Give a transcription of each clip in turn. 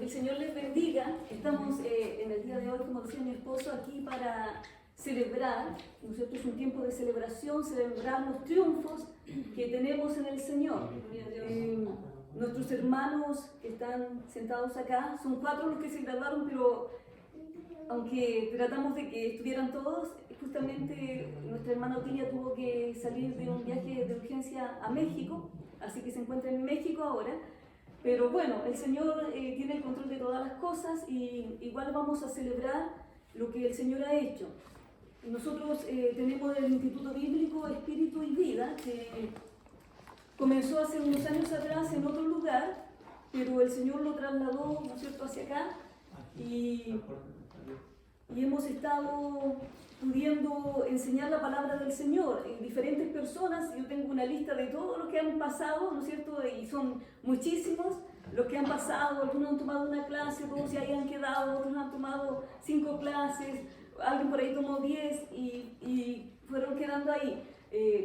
El Señor les bendiga. Estamos en el día de hoy, como decía mi esposo, aquí para celebrar, ¿no es cierto? Es un tiempo de celebración, celebrar los triunfos que tenemos en el Señor. Nuestros hermanos que están sentados acá, son 4 los que se graduaron, pero aunque tratamos de que estuvieran todos, justamente nuestra hermana Otilia tuvo que salir de un viaje de urgencia a México, así que se encuentra en México ahora. Pero bueno, el Señor tiene el control de todas las cosas y igual vamos a celebrar lo que el Señor ha hecho. Nosotros tenemos el Instituto Bíblico Espíritu y Vida, que comenzó hace unos años atrás en otro lugar, pero el Señor lo trasladó, ¿no es cierto?, hacia acá y hemos estado pudiendo enseñar la palabra del Señor. Diferentes personas, yo tengo una lista de todos los que han pasado, ¿no es cierto?, y son muchísimos los que han pasado. Algunos han tomado una clase, todos se hayan quedado, otros han tomado 5 clases, alguien por ahí tomó 10 y fueron quedando ahí.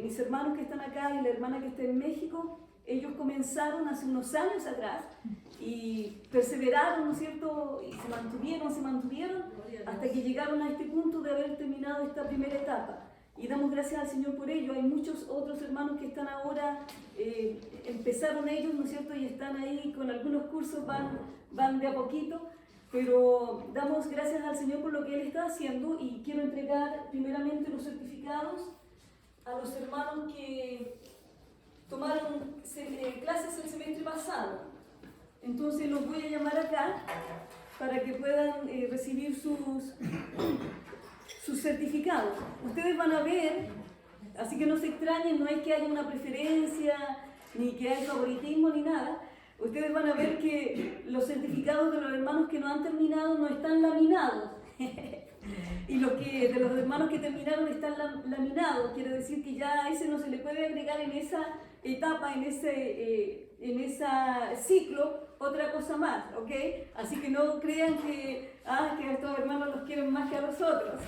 Mis hermanos que están acá y la hermana que está en México, ellos comenzaron hace unos años atrás y perseveraron, ¿no es cierto?, y se mantuvieron hasta que llegaron a este punto de haber terminado esta primera etapa. Y damos gracias al Señor por ello. Hay muchos otros hermanos que están ahora, empezaron ellos, ¿no es cierto?, y están ahí con algunos cursos, van de a poquito, pero damos gracias al Señor por lo que Él está haciendo y quiero entregar primeramente los certificados a los hermanos que tomaron clases el semestre pasado. Entonces los voy a llamar acá para que puedan recibir sus certificados. Ustedes van a ver, así que no se extrañen, no es que haya una preferencia, ni que haya favoritismo, ni nada. Ustedes van a ver que los certificados de los hermanos que no han terminado no están laminados. Y los que de los hermanos que terminaron están laminados, quiere decir que ya a ese no se le puede agregar en esa etapa, en ese ciclo, otra cosa más, ¿ok? Así que no crean que a estos hermanos los quieren más que a los otros.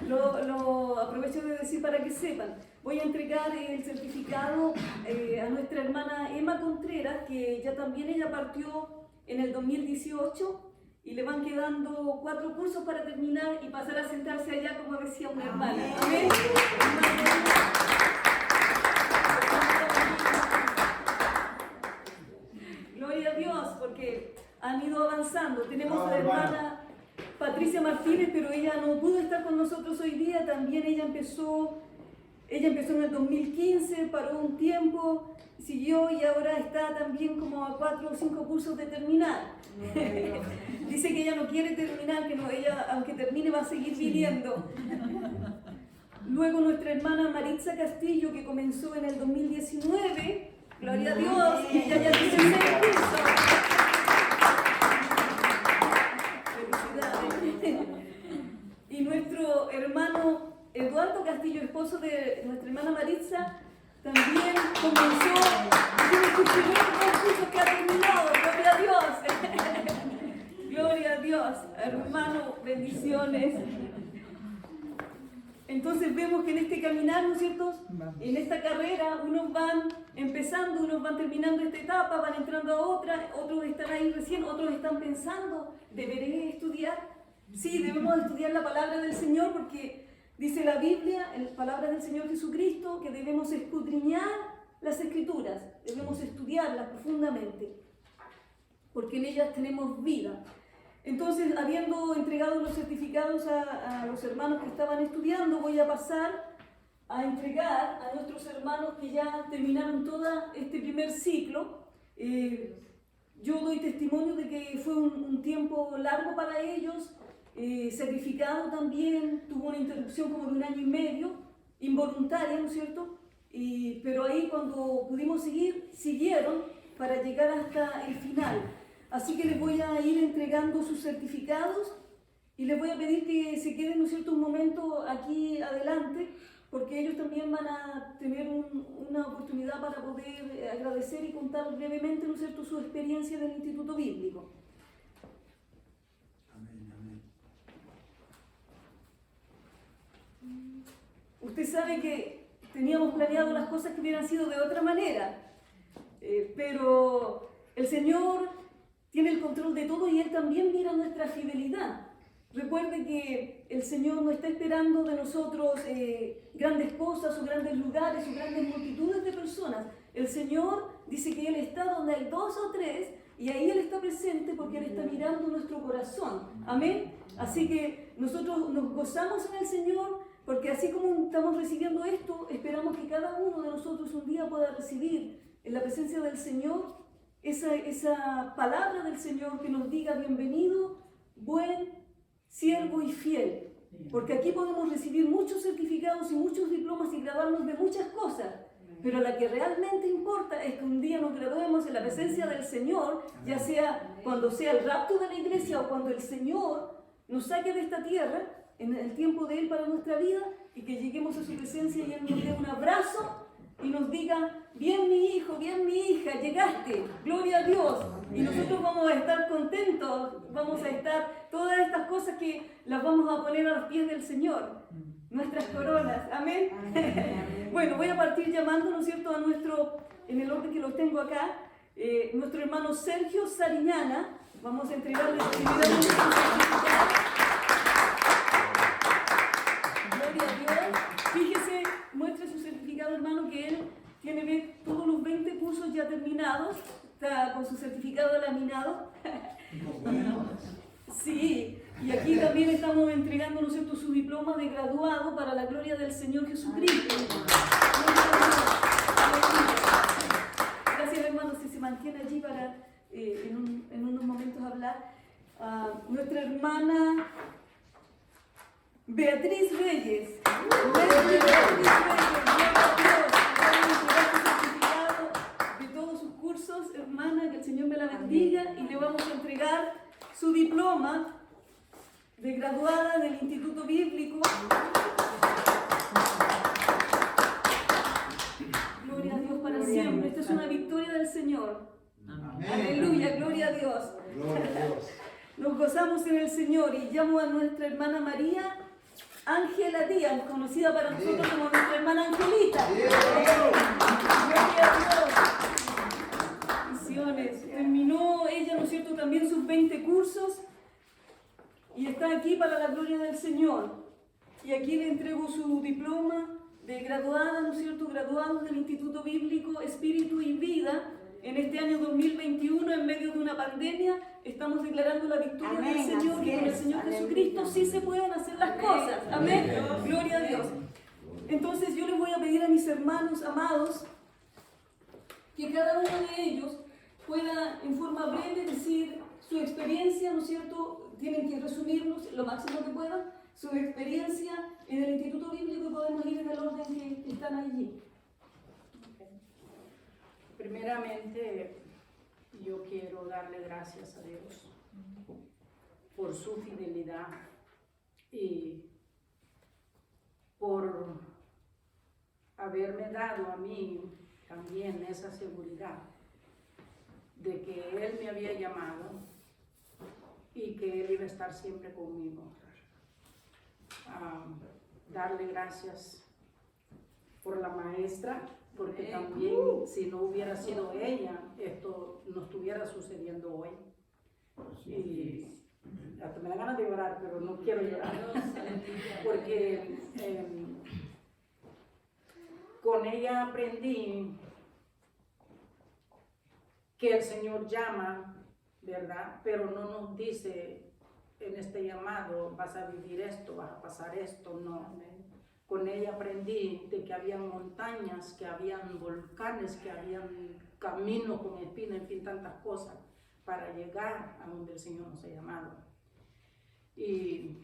Lo aprovecho de decir para que sepan. Voy a entregar el certificado a nuestra hermana Emma Contreras, que ya también ella partió en el 2018. Y le van quedando 4 cursos para terminar y pasar a sentarse allá, como decía una hermana. ¿Amén? Gloria a Dios, porque han ido avanzando. Tenemos a la hermana Patricia Martínez, pero ella no pudo estar con nosotros hoy día. También ella empezó en el 2015, paró un tiempo, siguió y ahora está también como a 4 o 5 cursos de terminar. Dice que ella no quiere terminar, que no, ella aunque termine va a seguir viviendo. Luego nuestra hermana Maritza Castillo, que comenzó en el 2019, gloria a Dios, y ella ya tiene 6 cursos. Felicidades. Y nuestro hermano Eduardo Castillo, esposo de nuestra hermana Maritza, también comenzó, tiene sus primeros cursos que ha terminado, gloria a Dios. Gloria a Dios, hermano, bendiciones. Entonces vemos que en este caminar, ¿no es cierto?, en esta carrera, unos van empezando, unos van terminando esta etapa, van entrando a otra, otros están ahí recién, otros están pensando, ¿deberé estudiar? Sí, debemos estudiar la palabra del Señor porque dice la Biblia, en las palabras del Señor Jesucristo, que debemos escudriñar las Escrituras, debemos estudiarlas profundamente, porque en ellas tenemos vida. Entonces, habiendo entregado los certificados a los hermanos que estaban estudiando, voy a pasar a entregar a nuestros hermanos que ya terminaron todo este primer ciclo. Yo doy testimonio de que fue un tiempo largo para ellos, sacrificado también, tuvo una interrupción como de 1 año y medio, involuntaria, ¿no es cierto? Pero ahí cuando pudimos seguir, siguieron para llegar hasta el final. Así que les voy a ir entregando sus certificados y les voy a pedir que se queden, ¿no es cierto?, un momento aquí adelante, porque ellos también van a tener una oportunidad para poder agradecer y contar brevemente, ¿no es cierto?, su experiencia del Instituto Bíblico. Amén, amén. Usted sabe que teníamos planeado las cosas que hubieran sido de otra manera, pero el Señor tiene el control de todo y Él también mira nuestra fidelidad. Recuerde que el Señor no está esperando de nosotros grandes cosas o grandes lugares o grandes multitudes de personas. El Señor dice que Él está donde hay 2 o 3 y ahí Él está presente porque Él está mirando nuestro corazón. Amén. Así que nosotros nos gozamos en el Señor porque así como estamos recibiendo esto, esperamos que cada uno de nosotros un día pueda recibir en la presencia del Señor esa palabra del Señor que nos diga bienvenido, buen siervo y fiel, porque aquí podemos recibir muchos certificados y muchos diplomas y graduarnos de muchas cosas, pero la que realmente importa es que un día nos graduemos en la presencia del Señor, ya sea cuando sea el rapto de la iglesia o cuando el Señor nos saque de esta tierra, en el tiempo de Él para nuestra vida, y que lleguemos a su presencia y Él nos dé un abrazo y nos diga, bien mi hijo, bien mi hija, llegaste, gloria a Dios. Y nosotros vamos a estar contentos, vamos a estar, todas estas cosas que las vamos a poner a los pies del Señor, nuestras coronas, amén. Bueno, voy a partir llamando, ¿no es cierto?, a nuestro, en el orden que lo tengo acá, nuestro hermano Sergio Sariñana. Vamos a entregarle primeramente su certificado. Gloria a Dios. Fíjese, muestre su certificado, hermano, que él tiene todos los 20 cursos ya terminados, está con su certificado laminado. Sí, y aquí también estamos entregando, ¿no es cierto?, su diploma de graduado para la gloria del Señor Jesucristo. Gracias, hermano, si se mantiene allí para en unos momentos hablar. Nuestra hermana Beatriz Reyes. Beatriz Reyes, certificado de todos sus cursos, hermana, que el Señor me la bendiga, y le vamos a entregar su diploma de graduada del Instituto Bíblico. Gloria a Dios para siempre. Esta es una victoria del Señor. Amén. Aleluya, gloria a Dios. Gloria a Dios. Nos gozamos en el Señor y llamo a nuestra hermana María Ángela Díaz, conocida para nosotros como nuestra hermana Angelita. Gloria a Dios. Misiones. Terminó ella, ¿no es cierto?, también sus 20 cursos y está aquí para la gloria del Señor. Y aquí le entrego su diploma de graduada, ¿no es cierto?, graduados del Instituto Bíblico Espíritu y Vida. En este año 2021, en medio de una pandemia, estamos declarando la victoria del Señor, y con el Señor Jesucristo sí se pueden hacer las cosas. Amén. Gloria a Dios. Entonces yo les voy a pedir a mis hermanos amados que cada uno de ellos pueda en forma breve decir su experiencia, ¿no es cierto? Tienen que resumirnos lo máximo que puedan, su experiencia en el Instituto Bíblico, y podemos ir en el orden que están allí. Primeramente, yo quiero darle gracias a Dios por su fidelidad y por haberme dado a mí también esa seguridad de que Él me había llamado y que Él iba a estar siempre conmigo. Darle gracias por la maestra, porque también si no hubiera sido ella, esto no estuviera sucediendo hoy. Y hasta me da ganas de llorar, pero no quiero llorar, porque con ella aprendí que el Señor llama, ¿verdad? Pero no nos dice en este llamado, vas a vivir esto, vas a pasar esto, no. Con ella aprendí de que habían montañas, que habían volcanes, que habían caminos con espinas, en fin, tantas cosas para llegar a donde el Señor nos ha llamado. Y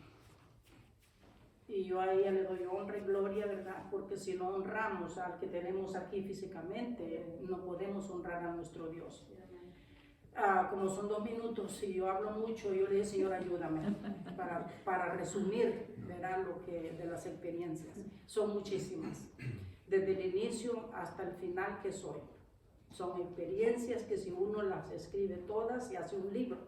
yo a ella le doy honra y gloria, ¿verdad? Porque si no honramos al que tenemos aquí físicamente, no podemos honrar a nuestro Dios. Como son 2 minutos y yo hablo mucho, yo le dije, Señor, ayúdame para resumir, ¿verdad?, lo que de las experiencias. Son muchísimas, desde el inicio hasta el final que soy. Son experiencias que si uno las escribe todas y hace un libro,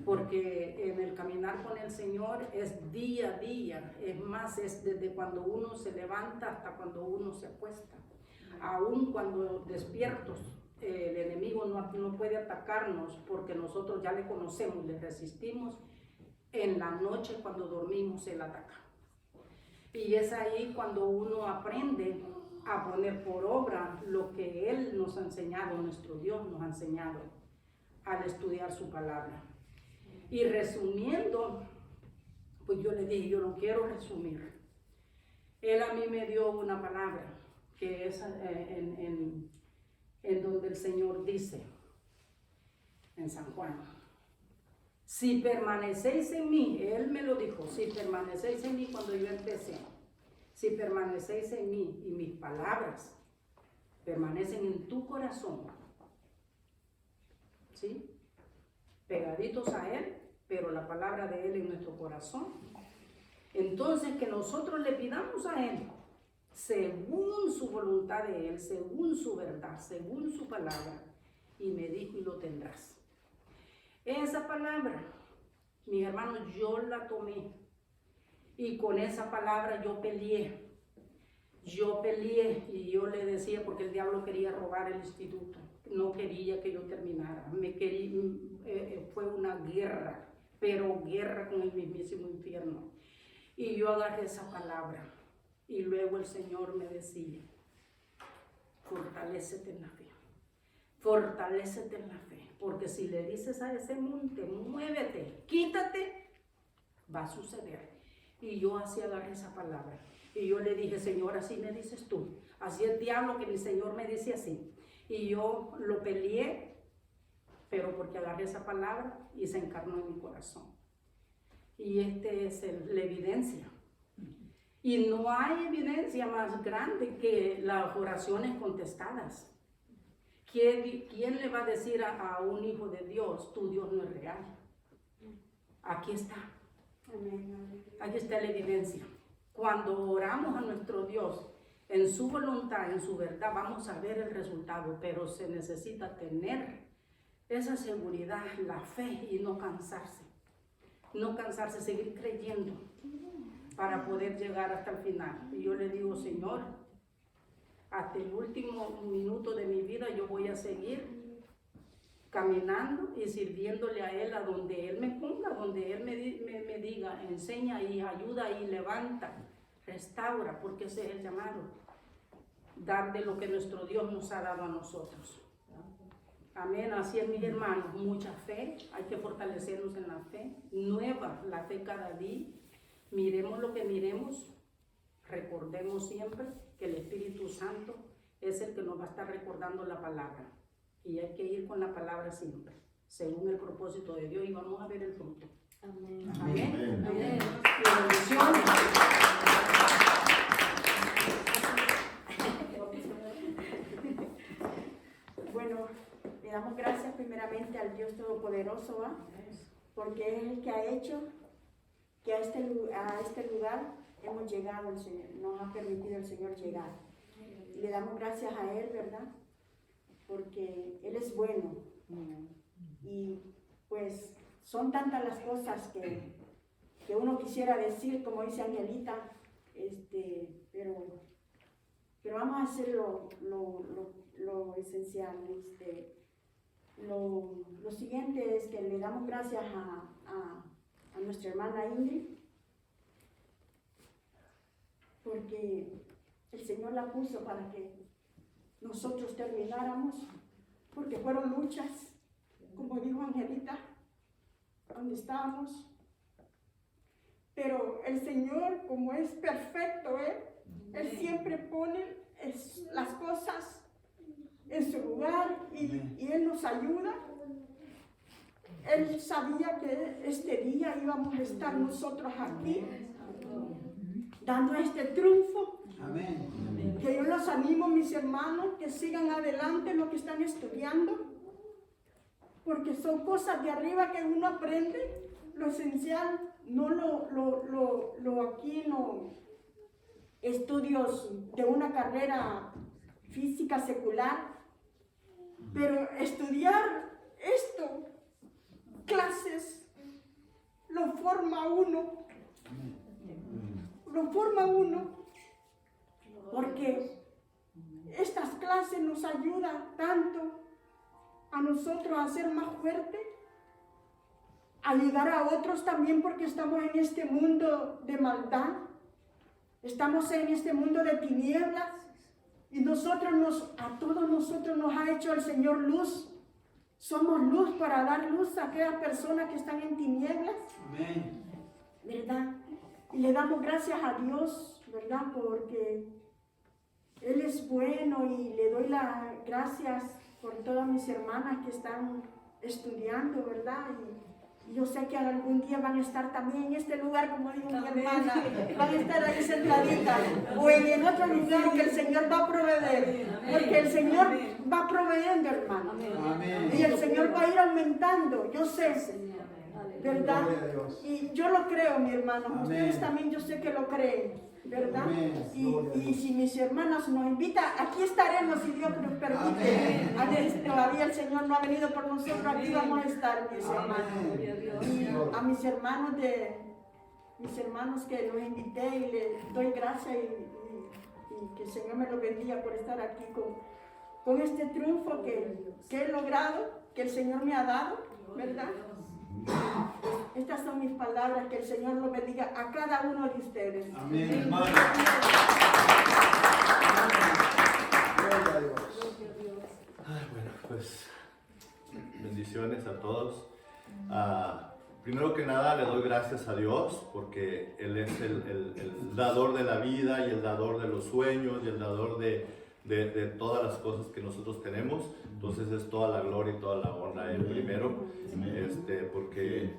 porque en el caminar con el Señor es día a día, es más, es desde cuando uno se levanta hasta cuando uno se acuesta, aún cuando despiertos el enemigo no puede atacarnos porque nosotros ya le conocemos, le resistimos. En la noche cuando dormimos Él ataca. Y es ahí cuando uno aprende a poner por obra lo que Él nos ha enseñado, nuestro Dios nos ha enseñado al estudiar su palabra. Y resumiendo, pues yo le dije, yo no quiero resumir. Él a mí me dio una palabra que es en donde el Señor dice, en San Juan, si permanecéis en mí, Él me lo dijo, si permanecéis en mí cuando yo empecé, si permanecéis en mí y mis palabras permanecen en tu corazón, ¿sí? Pegaditos a Él, pero la palabra de Él en nuestro corazón. Entonces que nosotros le pidamos a Él, según su voluntad de Él, según su verdad, según su palabra, y me dijo y lo tendrás. Esa palabra, mis hermanos, yo la tomé y con esa palabra yo peleé y yo le decía, porque el diablo quería robar el instituto, no quería que yo terminara, fue una guerra, pero guerra con el mismísimo infierno. Y yo agarré esa palabra y luego el Señor me decía, fortalécete en la fe, fortalécete en la fe, porque si le dices a ese monte, muévete, quítate, va a suceder. Y yo así agarré esa palabra y yo le dije, Señor, así me dices tú, así el diablo que mi Señor me dice así. Y yo lo peleé, pero porque agarré esa palabra y se encarnó en mi corazón. Y es la evidencia. Y no hay evidencia más grande que las oraciones contestadas. ¿Quién le va a decir a un hijo de Dios, tu Dios no es real? Aquí está. Aquí está la evidencia. Cuando oramos a nuestro Dios en su voluntad, en su verdad, vamos a ver el resultado, pero se necesita tener esa seguridad, la fe y no cansarse. No cansarse, seguir creyendo para poder llegar hasta el final. Y yo le digo, Señor, hasta el último minuto de mi vida yo voy a seguir caminando y sirviéndole a Él a donde Él me ponga, donde Él me diga, enseña y ayuda y levanta, restaura, porque ese es el llamado, dar de lo que nuestro Dios nos ha dado a nosotros. Amén, así es, mis hermanos, mucha fe, hay que fortalecernos en la fe, nueva la fe cada día, miremos lo que miremos, recordemos siempre que el Espíritu Santo es el que nos va a estar recordando la palabra y hay que ir con la palabra siempre, según el propósito de Dios y vamos a ver el fruto. Amén. Amén. Amén. Amén. Y bendiciones. Bueno, le damos gracias primeramente al Dios Todopoderoso, ¿va? Porque es el que ha hecho que a este lugar hemos llegado, el Señor, nos ha permitido el Señor llegar. Y le damos gracias a Él, ¿verdad? Porque Él es bueno. Y pues son tantas las cosas que uno quisiera decir, como dice Angelita, pero vamos a hacer lo esencial. Lo siguiente es que le damos gracias a nuestra hermana Ingrid, porque el Señor la puso para que nosotros termináramos, porque fueron luchas, como dijo Angelita, donde estábamos. Pero el Señor, como es perfecto, Él siempre pone las cosas en su lugar y Él nos ayuda. Él sabía que este día íbamos a estar nosotros aquí, dando este triunfo. Amén. Que yo los animo, mis hermanos, que sigan adelante lo que están estudiando, porque son cosas de arriba que uno aprende, lo esencial, no estudios de una carrera física secular, pero estudiar esto, clases, lo forma uno, porque estas clases nos ayudan tanto a nosotros a ser más fuertes, a ayudar a otros también, porque estamos en este mundo de maldad, estamos en este mundo de tinieblas, y a todos nosotros nos ha hecho el Señor luz. Somos luz para dar luz a aquellas personas que están en tinieblas. Amén. ¿Verdad? Y le damos gracias a Dios, ¿verdad? Porque Él es bueno, y le doy las gracias por todas mis hermanas que están estudiando, ¿verdad? Y yo sé que algún día van a estar también en este lugar, como dijo mi hermana, van a estar ahí sentaditas, o en otro lugar que el Señor va a proveer, porque el Señor va proveyendo, hermano. Amén. Y el Señor va a ir aumentando, yo sé, ¿verdad? Gloria a Dios. Y yo lo creo, mi hermano. Amén. Ustedes también, yo sé que lo creen, ¿verdad? Amén. Gloria a Y Dios. si mis hermanos nos invitan, aquí estaremos, si Dios nos permite. Amén. Todavía el Señor no ha venido por nosotros, aquí vamos a estar, mis hermanos. Y a mis hermanos que los invité, y les doy gracias, y que el Señor me los bendiga por estar aquí con este triunfo que he logrado, que el Señor me ha dado, ¿verdad? Estas son mis palabras, que el Señor los bendiga a cada uno de ustedes. Amén, hermano. Gloria a Dios. Ay, bueno, pues bendiciones a todos. Primero que nada le doy gracias a Dios porque Él es el dador de la vida y el dador de los sueños y el dador de todas las cosas que nosotros tenemos. Entonces es toda la gloria y toda la honra a Él primero, porque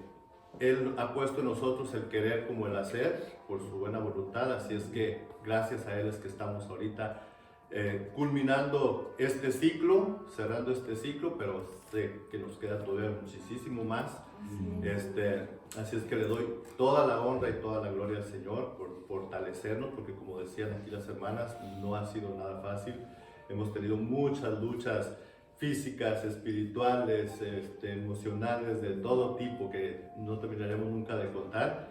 Él ha puesto en nosotros el querer como el hacer por su buena voluntad. Así es que gracias a Él es que estamos ahorita culminando este ciclo, cerrando este ciclo, pero sé que nos queda todavía muchísimo más. Así es que le doy toda la honra y toda la gloria al Señor por fortalecernos, porque como decían aquí las hermanas, no ha sido nada fácil. Hemos tenido muchas luchas físicas, espirituales, emocionales, de todo tipo, que no terminaremos nunca de contar.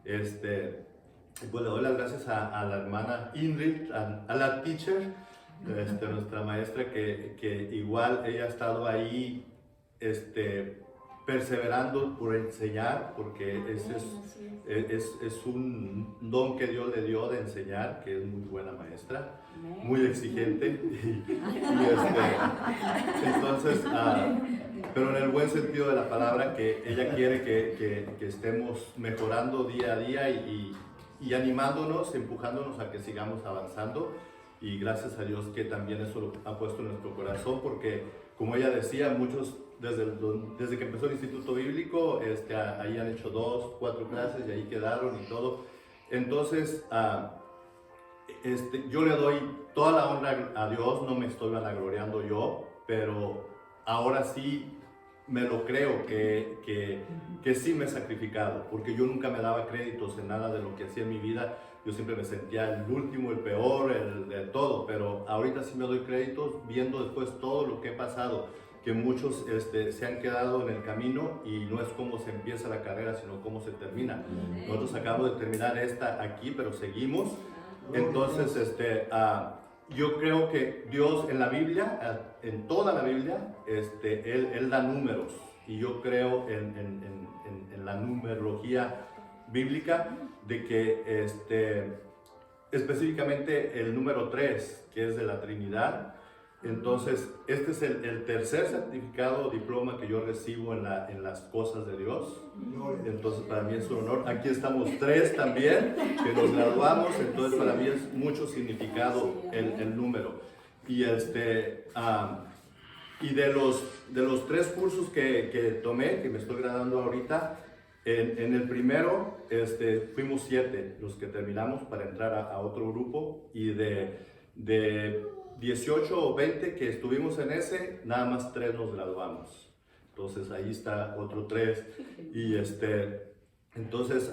Pues le doy las gracias a la hermana Ingrid, a la teacher, nuestra maestra, que igual ella ha estado ahí perseverando por enseñar, porque ese es un don que Dios le dio de enseñar, que es muy buena maestra, muy exigente. Entonces, pero en el buen sentido de la palabra, que ella quiere que estemos mejorando día a día y animándonos, empujándonos a que sigamos avanzando. Y gracias a Dios que también eso lo ha puesto en nuestro corazón, porque como ella decía, muchos desde que empezó el Instituto Bíblico, ahí han hecho 2, 4 clases y ahí quedaron y todo. Entonces, yo le doy toda la honra a Dios, no me estoy vanagloriando yo, pero ahora sí me lo creo que sí me he sacrificado, porque yo nunca me daba créditos en nada de lo que hacía en mi vida. Yo siempre me sentía el último, el peor, el de todo, pero ahorita sí me doy créditos viendo después todo lo que he pasado, que muchos se han quedado en el camino y no es cómo se empieza la carrera, sino cómo se termina. Nosotros acabamos de terminar esta aquí, pero seguimos. Entonces, yo creo que Dios en la Biblia, en toda la Biblia, Él da números, y yo creo en la numerología bíblica, de que específicamente el número 3, que es de la Trinidad. Entonces, este es el tercer certificado o diploma que yo recibo en las cosas de Dios. Entonces, para mí es un honor. Aquí estamos 3 también, que nos graduamos. Entonces, para mí es mucho significado el número. Y y de los 3 cursos que tomé, que me estoy graduando ahorita, en el primero fuimos 7 los que terminamos para entrar a otro grupo, y de 18 o 20 que estuvimos en ese, nada más 3 nos graduamos. Entonces ahí está otro 3. Y entonces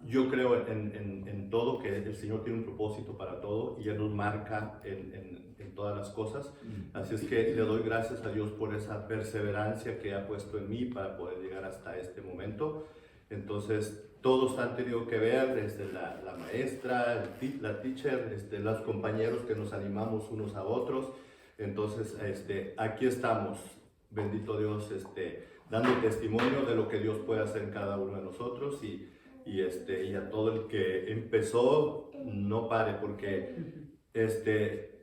yo creo en todo, que el Señor tiene un propósito para todo y Él nos marca en todas las cosas. Así es que le doy gracias a Dios por esa perseverancia que ha puesto en mí para poder llegar hasta este momento. Entonces todos han tenido que ver, desde la maestra, la teacher, los compañeros que nos animamos unos a otros. Entonces aquí estamos bendito Dios, dando testimonio de lo que Dios puede hacer en cada uno de nosotros y a todo el que empezó, no pare, porque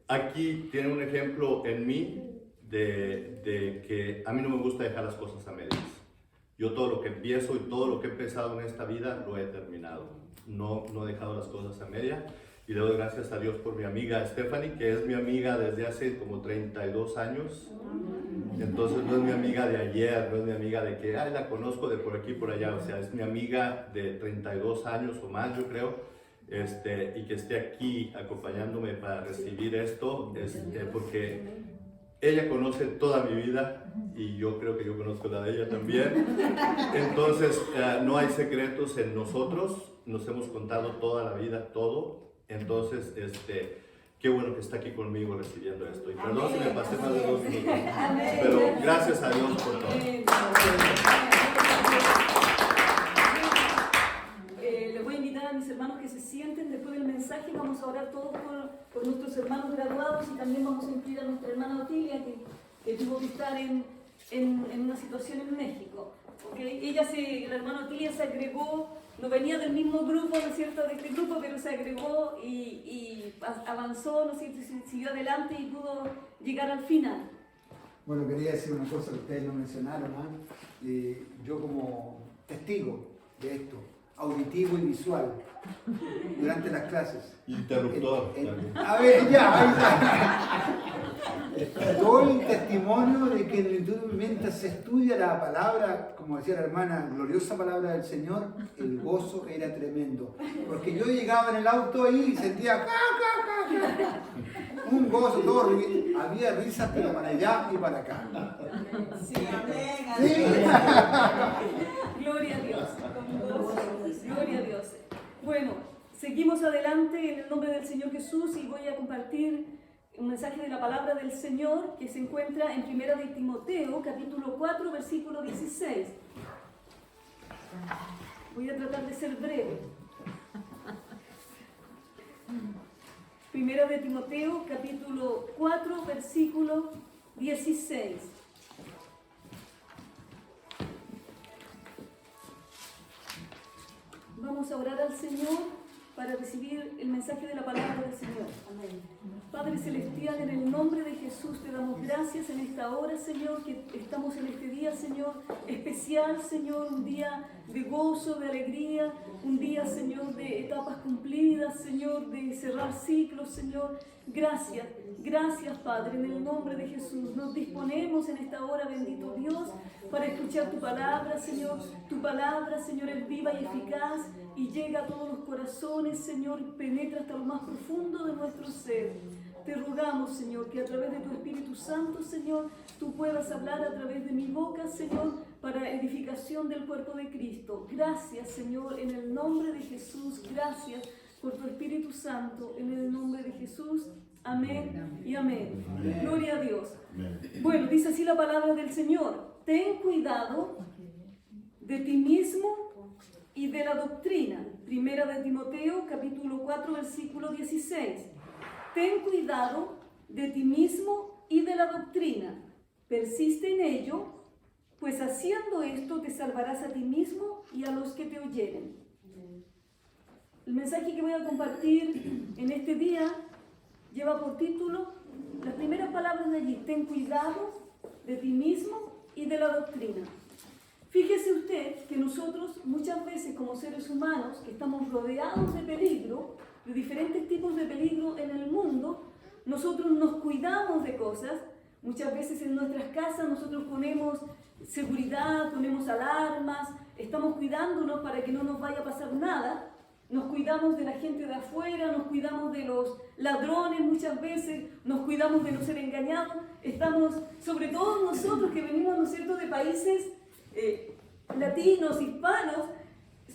aquí tiene un ejemplo en mí de que a mí no me gusta dejar las cosas a medias. Yo todo lo que empiezo y todo lo que he empezado en esta vida lo he terminado. No he dejado las cosas a media. Y le doy gracias a Dios por mi amiga Stephanie, que es mi amiga desde hace como 32 años. Entonces no es mi amiga de ayer, no es mi amiga de que, la conozco de por aquí y por allá. O sea, es mi amiga de 32 años o más, yo creo. Y que esté aquí acompañándome para recibir esto, porque ella conoce toda mi vida y yo creo que yo conozco la de ella también. Entonces, no hay secretos en nosotros, nos hemos contado toda la vida, todo. Entonces, qué bueno que está aquí conmigo recibiendo esto. Y perdón si me pasé más de 2 minutos, pero gracias a Dios por todo. Les voy a invitar a mis hermanos que se sienten después del mensaje. Vamos a orar todos por nuestros hermanos graduados y también vamos a incluir a nuestra hermana Otilia que tuvo que estar en una situación en México. ¿Okay? La hermana Otilia se agregó, no venía del mismo grupo, ¿no es cierto?, de este grupo, pero se agregó y avanzó, ¿no es cierto?, siguió adelante y pudo llegar al final. Bueno, quería decir una cosa que ustedes no mencionaron, yo como testigo de esto, auditivo y visual, durante las clases. Interruptor. A ver, ya, doy testimonio de que mientras se estudia la palabra, como decía la hermana, gloriosa palabra del Señor, el gozo era tremendo. Porque yo llegaba en el auto ahí y sentía un gozo, todo, había risas pero para allá y para acá. Sí, amén. Sí. Gloria a Dios. Gloria a Dios. Bueno, seguimos adelante en el nombre del Señor Jesús y voy a compartir un mensaje de la palabra del Señor que se encuentra en 1 de Timoteo, capítulo 4, versículo 16. Voy a tratar de ser breve. 1 de Timoteo, capítulo 4, versículo 16. Vamos a orar al Señor para recibir el mensaje de la palabra del Señor. Amén. Padre Celestial, en el nombre de Jesús te damos gracias en esta hora, Señor, que estamos en este día, Señor, especial, Señor, un día de gozo, de alegría, un día, Señor, de etapas cumplidas, Señor, de cerrar ciclos, Señor. Gracias, gracias, Padre, en el nombre de Jesús. Nos disponemos en esta hora, bendito Dios, para escuchar tu palabra, Señor. Tu palabra, Señor, es viva y eficaz y llega a todos los corazones, Señor, y penetra hasta lo más profundo de nuestro ser. Te rogamos, Señor, que a través de tu Espíritu Santo, Señor, tú puedas hablar a través de mi boca, Señor, para edificación del cuerpo de Cristo. Gracias, Señor, en el nombre de Jesús. Gracias por tu Espíritu Santo, en el nombre de Jesús. Amén y amén. Gloria a Dios. Bueno, dice así la palabra del Señor. Ten cuidado de ti mismo y de la doctrina. 1 de Timoteo, capítulo 4, versículo 16. Ten cuidado de ti mismo y de la doctrina. Persiste en ello, pues haciendo esto te salvarás a ti mismo y a los que te oyeren. El mensaje que voy a compartir en este día lleva por título las primeras palabras de allí. Ten cuidado de ti mismo y de la doctrina. Fíjese usted que nosotros muchas veces como seres humanos que estamos rodeados de peligro, de diferentes tipos de peligro en el mundo, nosotros nos cuidamos de cosas. Muchas veces en nuestras casas nosotros ponemos seguridad, ponemos alarmas, estamos cuidándonos para que no nos vaya a pasar nada. Nos cuidamos de la gente de afuera, nos cuidamos de los ladrones muchas veces, nos cuidamos de no ser engañados. Estamos, sobre todo nosotros que venimos, ¿no es cierto?, de países latinos, hispanos,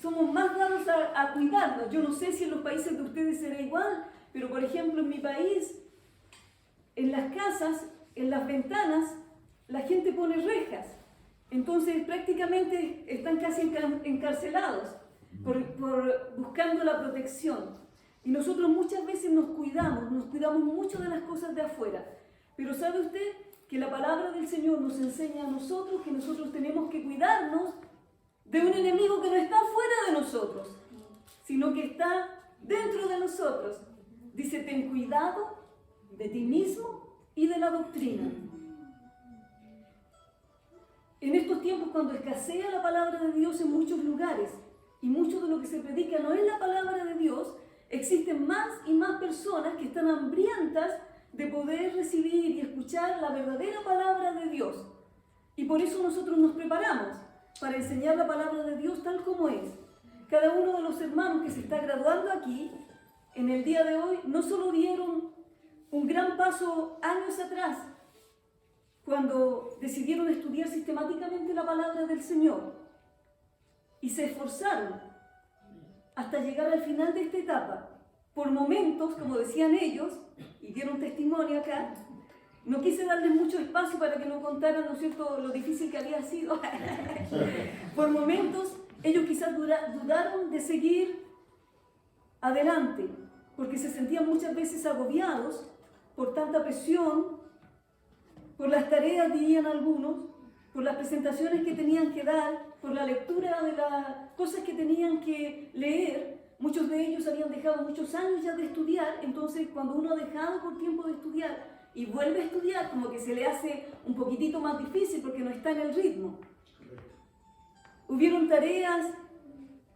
somos más dados a cuidarnos. Yo no sé si en los países de ustedes será igual, pero por ejemplo en mi país, en las casas, en las ventanas, la gente pone rejas. Entonces prácticamente están casi encarcelados por buscando la protección. Y nosotros muchas veces nos cuidamos mucho de las cosas de afuera. Pero ¿sabe usted que la palabra del Señor nos enseña a nosotros que nosotros tenemos que cuidarnos de un enemigo que no está fuera de nosotros, sino que está dentro de nosotros. Dice, ten cuidado de ti mismo y de la doctrina. En estos tiempos, cuando escasea la palabra de Dios en muchos lugares y mucho de lo que se predica no es la palabra de Dios, existen más y más personas que están hambrientas de poder recibir y escuchar la verdadera palabra de Dios. Y por eso nosotros nos preparamos para enseñar la palabra de Dios tal como es. Cada uno de los hermanos que se está graduando aquí, en el día de hoy, no solo dieron un gran paso años atrás, cuando decidieron estudiar sistemáticamente la palabra del Señor y se esforzaron hasta llegar al final de esta etapa. Por momentos, como decían ellos, y dieron testimonio acá, no quise darles mucho espacio para que no contaran, ¿no es cierto?, lo difícil que había sido. Por momentos, ellos quizás dudaron de seguir adelante, porque se sentían muchas veces agobiados por tanta presión, por las tareas, dirían algunos, por las presentaciones que tenían que dar, por la lectura de las cosas que tenían que leer. Muchos de ellos habían dejado muchos años ya de estudiar, entonces cuando uno ha dejado por tiempo de estudiar y vuelve a estudiar, como que se le hace un poquitito más difícil porque no está en el ritmo. Hubieron tareas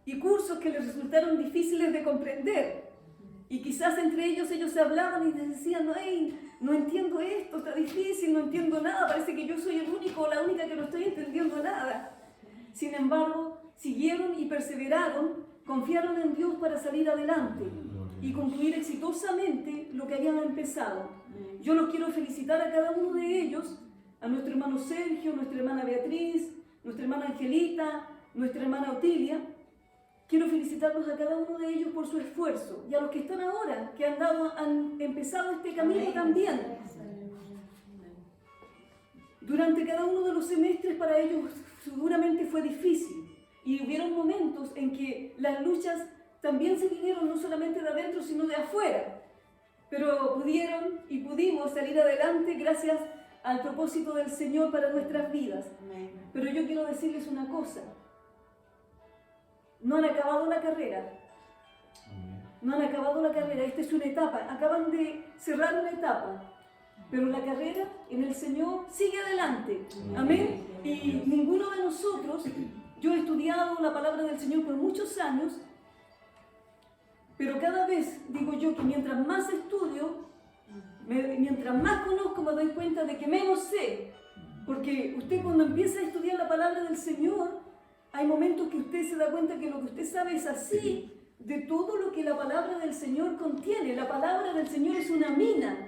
y cursos que les resultaron difíciles de comprender. Y quizás entre ellos se hablaban y les decían, hey, no entiendo esto, está difícil, no entiendo nada, parece que yo soy el único o la única que no estoy entendiendo nada. Sin embargo, siguieron y perseveraron, confiaron en Dios para salir adelante y concluir exitosamente lo que habían empezado. Yo los quiero felicitar a cada uno de ellos, a nuestro hermano Sergio, nuestra hermana Beatriz, nuestra hermana Angelita, nuestra hermana Otilia. Quiero felicitarlos a cada uno de ellos por su esfuerzo y a los que están ahora, que han empezado este camino también. Durante cada uno de los semestres para ellos seguramente fue difícil y hubieron momentos en que las luchas también se vinieron no solamente de adentro sino de afuera, pero pudieron y pudimos salir adelante gracias al propósito del Señor para nuestras vidas. Pero yo quiero decirles una cosa. No han acabado la carrera. No han acabado la carrera. Esta es una etapa. Acaban de cerrar una etapa. Pero la carrera en el Señor sigue adelante. Amén. Y ninguno de nosotros, yo he estudiado la palabra del Señor por muchos años, pero cada vez digo yo que mientras más estudio, mientras más conozco, me doy cuenta de que menos sé. Porque usted cuando empieza a estudiar la palabra del Señor, hay momentos que usted se da cuenta que lo que usted sabe es así de todo lo que la palabra del Señor contiene. La palabra del Señor es una mina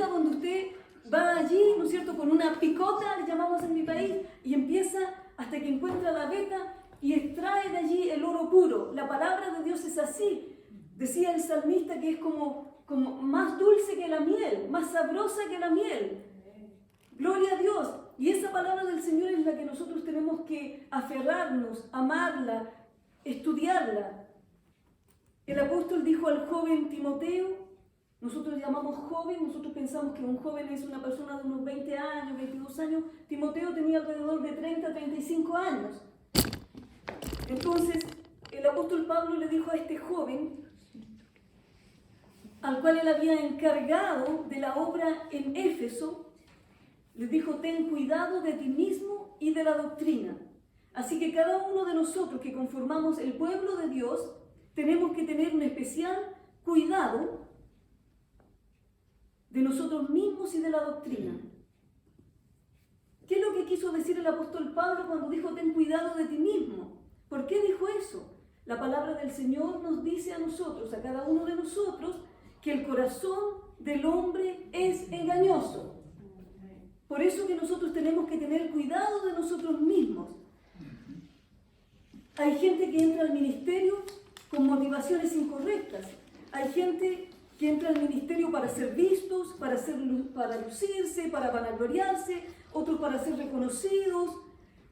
donde usted va allí, ¿no es cierto?, con una picota, le llamamos en mi país, y empieza hasta que encuentra la veta y extrae de allí el oro puro. La palabra de Dios es así. Decía el salmista que es como más dulce que la miel, más sabrosa que la miel. Gloria a Dios. Y esa palabra del Señor es la que nosotros tenemos que aferrarnos, amarla, estudiarla. El apóstol dijo al joven Timoteo, nosotros llamamos joven, nosotros pensamos que un joven es una persona de unos 20 años, 22 años. Timoteo tenía alrededor de 30, 35 años. Entonces, el apóstol Pablo le dijo a este joven, al cual él había encargado de la obra en Éfeso, les dijo, ten cuidado de ti mismo y de la doctrina. Así que cada uno de nosotros que conformamos el pueblo de Dios, tenemos que tener un especial cuidado de nosotros mismos y de la doctrina. ¿Qué es lo que quiso decir el apóstol Pablo cuando dijo, ten cuidado de ti mismo? ¿Por qué dijo eso? La palabra del Señor nos dice a nosotros, a cada uno de nosotros, que el corazón del hombre es engañoso. Por eso que nosotros tenemos que tener cuidado de nosotros mismos. Hay gente que entra al ministerio con motivaciones incorrectas. Hay gente que entra al ministerio para ser vistos, para lucirse, para vanagloriarse, otros para ser reconocidos,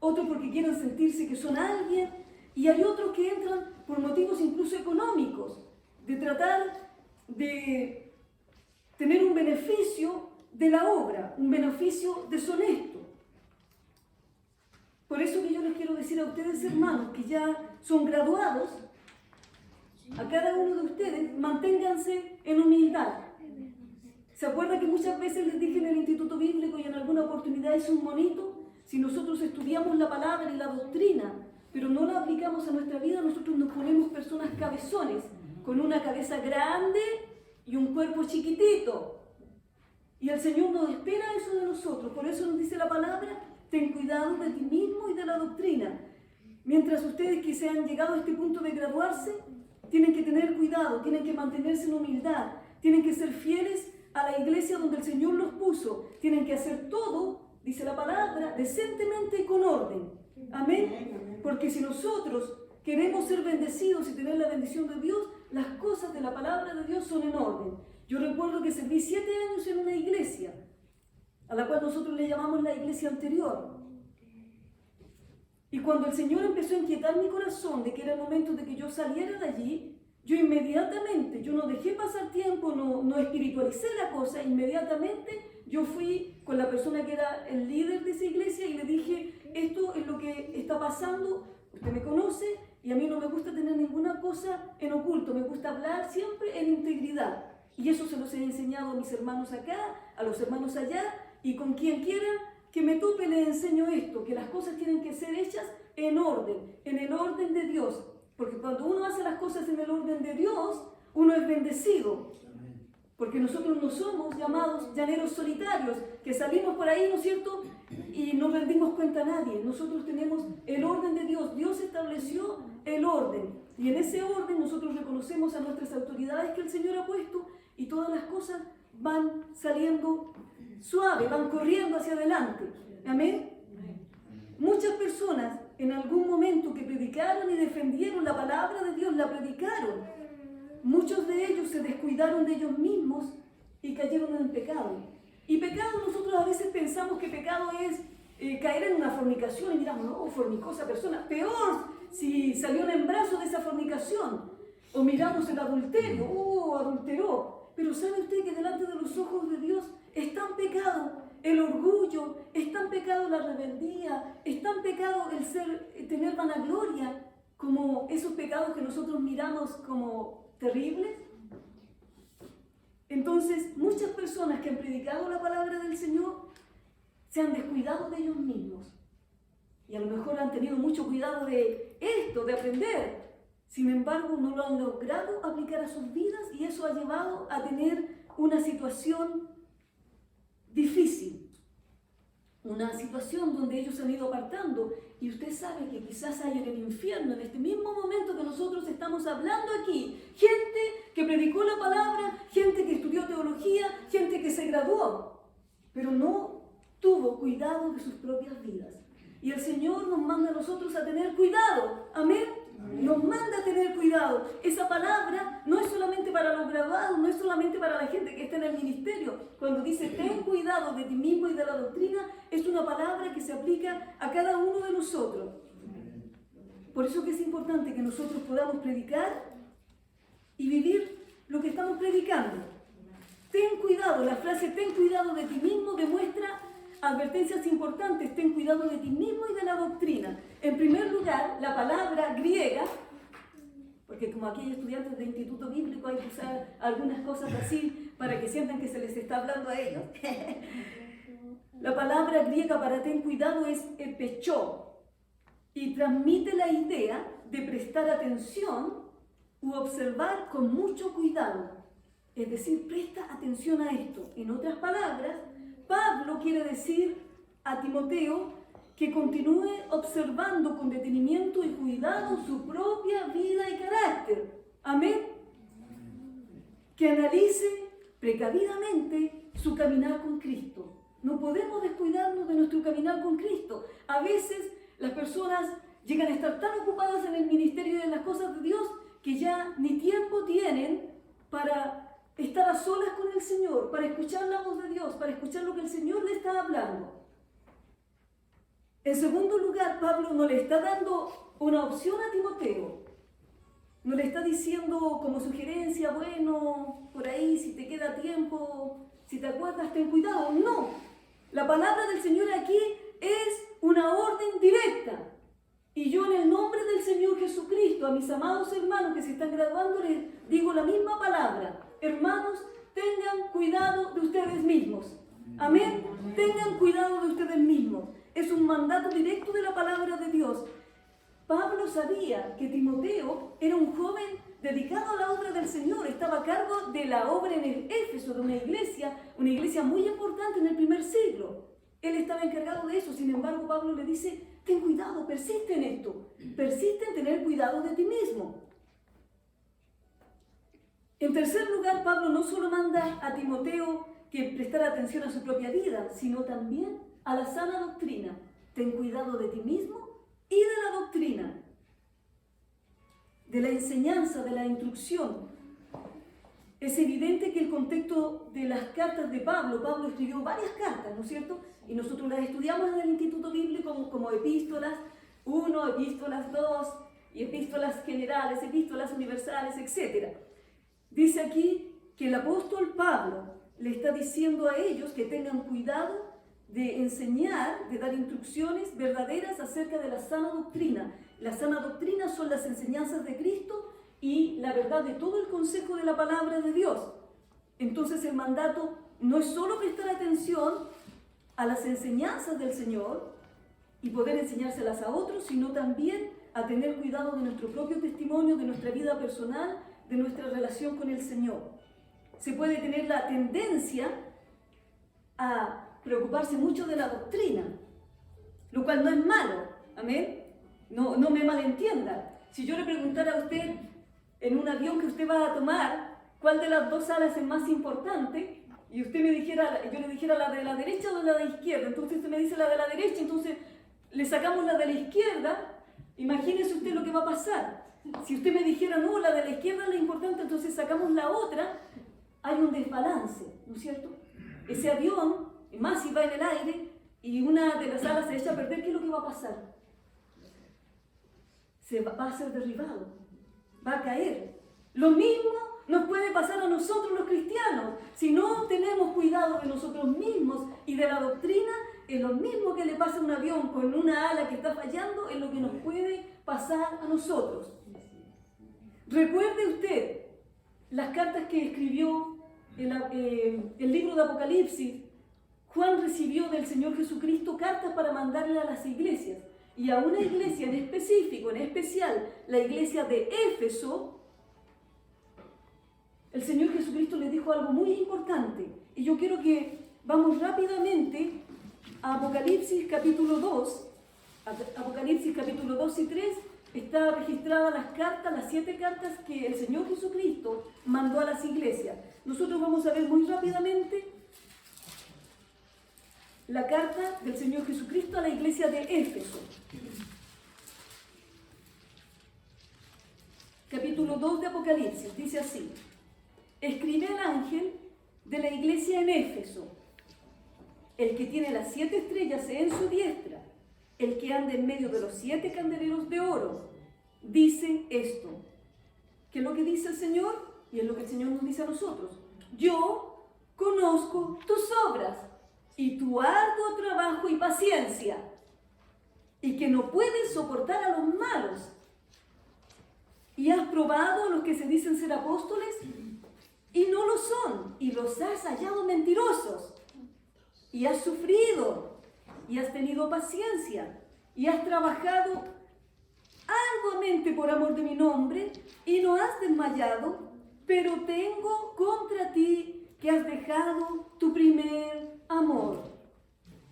otros porque quieren sentirse que son alguien. Y hay otros que entran por motivos incluso económicos, de tratar de tener un beneficio de la obra, un beneficio deshonesto. Por eso que yo les quiero decir a ustedes, hermanos, que ya son graduados, a cada uno de ustedes, manténganse en humildad. ¿Se acuerda que muchas veces les dije en el Instituto Bíblico y en alguna oportunidad es un monito? Si nosotros estudiamos la palabra y la doctrina, pero no la aplicamos a nuestra vida, nosotros nos ponemos personas cabezones, con una cabeza grande y un cuerpo chiquitito. Y el Señor no espera eso de nosotros. Por eso nos dice la palabra, ten cuidado de ti mismo y de la doctrina. Mientras ustedes que se han llegado a este punto de graduarse, tienen que tener cuidado, tienen que mantenerse en humildad, tienen que ser fieles a la iglesia donde el Señor los puso, tienen que hacer todo, dice la palabra, decentemente y con orden. Amén. Porque si nosotros queremos ser bendecidos y tener la bendición de Dios, las cosas de la palabra de Dios son en orden. Yo recuerdo que serví 7 años en una iglesia, a la cual nosotros le llamamos la iglesia anterior. Y cuando el Señor empezó a inquietar mi corazón de que era el momento de que yo saliera de allí, yo inmediatamente, yo no dejé pasar tiempo, no espiritualicé la cosa, inmediatamente yo fui con la persona que era el líder de esa iglesia y le dije, esto es lo que está pasando, usted me conoce y a mí no me gusta tener ninguna cosa en oculto, me gusta hablar siempre en integridad. Y eso se los he enseñado a mis hermanos acá, a los hermanos allá, y con quien quiera que me tope le enseño esto, que las cosas tienen que ser hechas en orden, en el orden de Dios. Porque cuando uno hace las cosas en el orden de Dios, uno es bendecido. Porque nosotros no somos llamados llaneros solitarios, que salimos por ahí, ¿no es cierto? Y no rendimos cuenta a nadie. Nosotros tenemos el orden de Dios. Dios estableció el orden. Y en ese orden nosotros reconocemos a nuestras autoridades que el Señor ha puesto y todas las cosas van saliendo suave, van corriendo hacia adelante. Amén. Muchas personas en algún momento que predicaron y defendieron la palabra de Dios, la predicaron. Muchos de ellos se descuidaron de ellos mismos y cayeron en el pecado. Y pecado, nosotros a veces pensamos que pecado es caer en una fornicación y miramos, no, fornicó esa persona. Peor si salió en embarazo de esa fornicación. O miramos el adulterio, adulteró. Pero ¿sabe usted que delante de los ojos de Dios es tan pecado el orgullo, es tan pecado la rebeldía, es tan pecado el tener vanagloria, como esos pecados que nosotros miramos como terribles? Entonces, muchas personas que han predicado la palabra del Señor se han descuidado de ellos mismos. Y a lo mejor han tenido mucho cuidado de esto, de aprender. Sin embargo, no lo han logrado aplicar a sus vidas y eso ha llevado a tener una situación difícil. Una situación donde ellos se han ido apartando. Y usted sabe que quizás hay en el infierno, en este mismo momento que nosotros estamos hablando aquí, gente que predicó la palabra, gente que estudió teología, gente que se graduó, pero no tuvo cuidado de sus propias vidas. Y el Señor nos manda a nosotros a tener cuidado. Amén. Nos manda a tener cuidado. Esa palabra no es solamente para los graduados, no es solamente para la gente que está en el ministerio. Cuando dice ten cuidado de ti mismo y de la doctrina, es una palabra que se aplica a cada uno de nosotros. Por eso que es importante que nosotros podamos predicar y vivir lo que estamos predicando. Ten cuidado, la frase ten cuidado de ti mismo demuestra advertencias importantes. Ten cuidado de ti mismo y de la doctrina. En primer lugar, la palabra griega, porque como aquí hay estudiantes de instituto bíblico, hay que usar algunas cosas así para que sientan que se les está hablando a ellos. La palabra griega para ten cuidado es epechó y transmite la idea de prestar atención u observar con mucho cuidado. Es decir, presta atención a esto. En otras palabras, Pablo quiere decir a Timoteo que continúe observando con detenimiento y cuidado su propia vida y carácter. Amén. Que analice precavidamente su caminar con Cristo. No podemos descuidarnos de nuestro caminar con Cristo. A veces las personas llegan a estar tan ocupadas en el ministerio y en las cosas de Dios que ya ni tiempo tienen para estar a solas con el Señor, para escuchar la voz de Dios, para escuchar lo que el Señor le está hablando. En segundo lugar, Pablo no le está dando una opción a Timoteo. No le está diciendo como sugerencia, bueno, por ahí si te queda tiempo, si te acuerdas, ten cuidado. No, la palabra del Señor aquí es una orden directa. Y yo en el nombre del Señor Jesucristo, a mis amados hermanos que se están graduando, les digo la misma palabra. Hermanos, tengan cuidado de ustedes mismos. Amén. Tengan cuidado de ustedes mismos. Es un mandato directo de la palabra de Dios. Pablo sabía que Timoteo era un joven dedicado a la obra del Señor. Estaba a cargo de la obra en el Éfeso, de una iglesia muy importante en el primer siglo. Él estaba encargado de eso. Sin embargo, Pablo le dice, ten cuidado, persiste en esto. Persiste en tener cuidado de ti mismo. En tercer lugar, Pablo no solo manda a Timoteo que prestara atención a su propia vida, sino también a la sana doctrina. Ten cuidado de ti mismo y de la doctrina, de la enseñanza, de la instrucción. Es evidente que el contexto de las cartas de Pablo escribió varias cartas, ¿no es cierto? Y nosotros las estudiamos en el Instituto Bíblico como epístolas 1, epístolas 2, y epístolas generales, epístolas universales, etc. Dice aquí que el apóstol Pablo le está diciendo a ellos que tengan cuidado de enseñar, de dar instrucciones verdaderas acerca de la sana doctrina. La sana doctrina son las enseñanzas de Cristo y la verdad de todo el consejo de la palabra de Dios. Entonces el mandato no es solo prestar atención a las enseñanzas del Señor y poder enseñárselas a otros, sino también a tener cuidado de nuestro propio testimonio, de nuestra vida personal, de nuestra relación con el Señor. Se puede tener la tendencia a preocuparse mucho de la doctrina, lo cual no es malo, amén. No me malentienda. Si yo le preguntara a usted en un avión que usted va a tomar, ¿cuál de las dos alas es más importante? Y usted me dijera, yo le dijera la de la derecha o la de la izquierda, entonces usted me dice la de la derecha, entonces le sacamos la de la izquierda. Imagínese usted lo que va a pasar. Si usted me dijera, no, la de la izquierda es la importante, entonces sacamos la otra, hay un desbalance, ¿no es cierto? Ese avión, más si va en el aire y una de las alas se echa a perder, ¿qué es lo que va a pasar? Se va a ser derribado, va a caer. Lo mismo nos puede pasar a nosotros los cristianos. Si no tenemos cuidado de nosotros mismos y de la doctrina, es lo mismo que le pasa a un avión con una ala que está fallando, es lo que nos puede pasar a nosotros. Recuerde usted las cartas que escribió el libro de Apocalipsis. Juan recibió del Señor Jesucristo cartas para mandarle a las iglesias. Y a una iglesia en específico, en especial la iglesia de Éfeso, el Señor Jesucristo le dijo algo muy importante. Y yo quiero que vamos rápidamente a Apocalipsis capítulo 2. Apocalipsis capítulo 2 y 3 está registrada las cartas, las 7 cartas que el Señor Jesucristo mandó a las iglesias. Nosotros vamos a ver muy rápidamente la carta del Señor Jesucristo a la iglesia de Éfeso. Capítulo 2 de Apocalipsis, dice así: escribe al ángel de la iglesia en Éfeso, el que tiene las 7 estrellas en su diestra, el que anda en medio de los 7 candeleros de oro, dice esto. ¿Qué es lo que dice el Señor? Y es lo que el Señor nos dice a nosotros. Yo conozco tus obras y tu arduo trabajo y paciencia, y que no puedes soportar a los malos. Y has probado a los que se dicen ser apóstoles y no lo son, y los has hallado mentirosos. Y has sufrido, y has tenido paciencia, y has trabajado arduamente por amor de mi nombre, y no has desmayado, pero tengo contra ti que has dejado tu primer amor.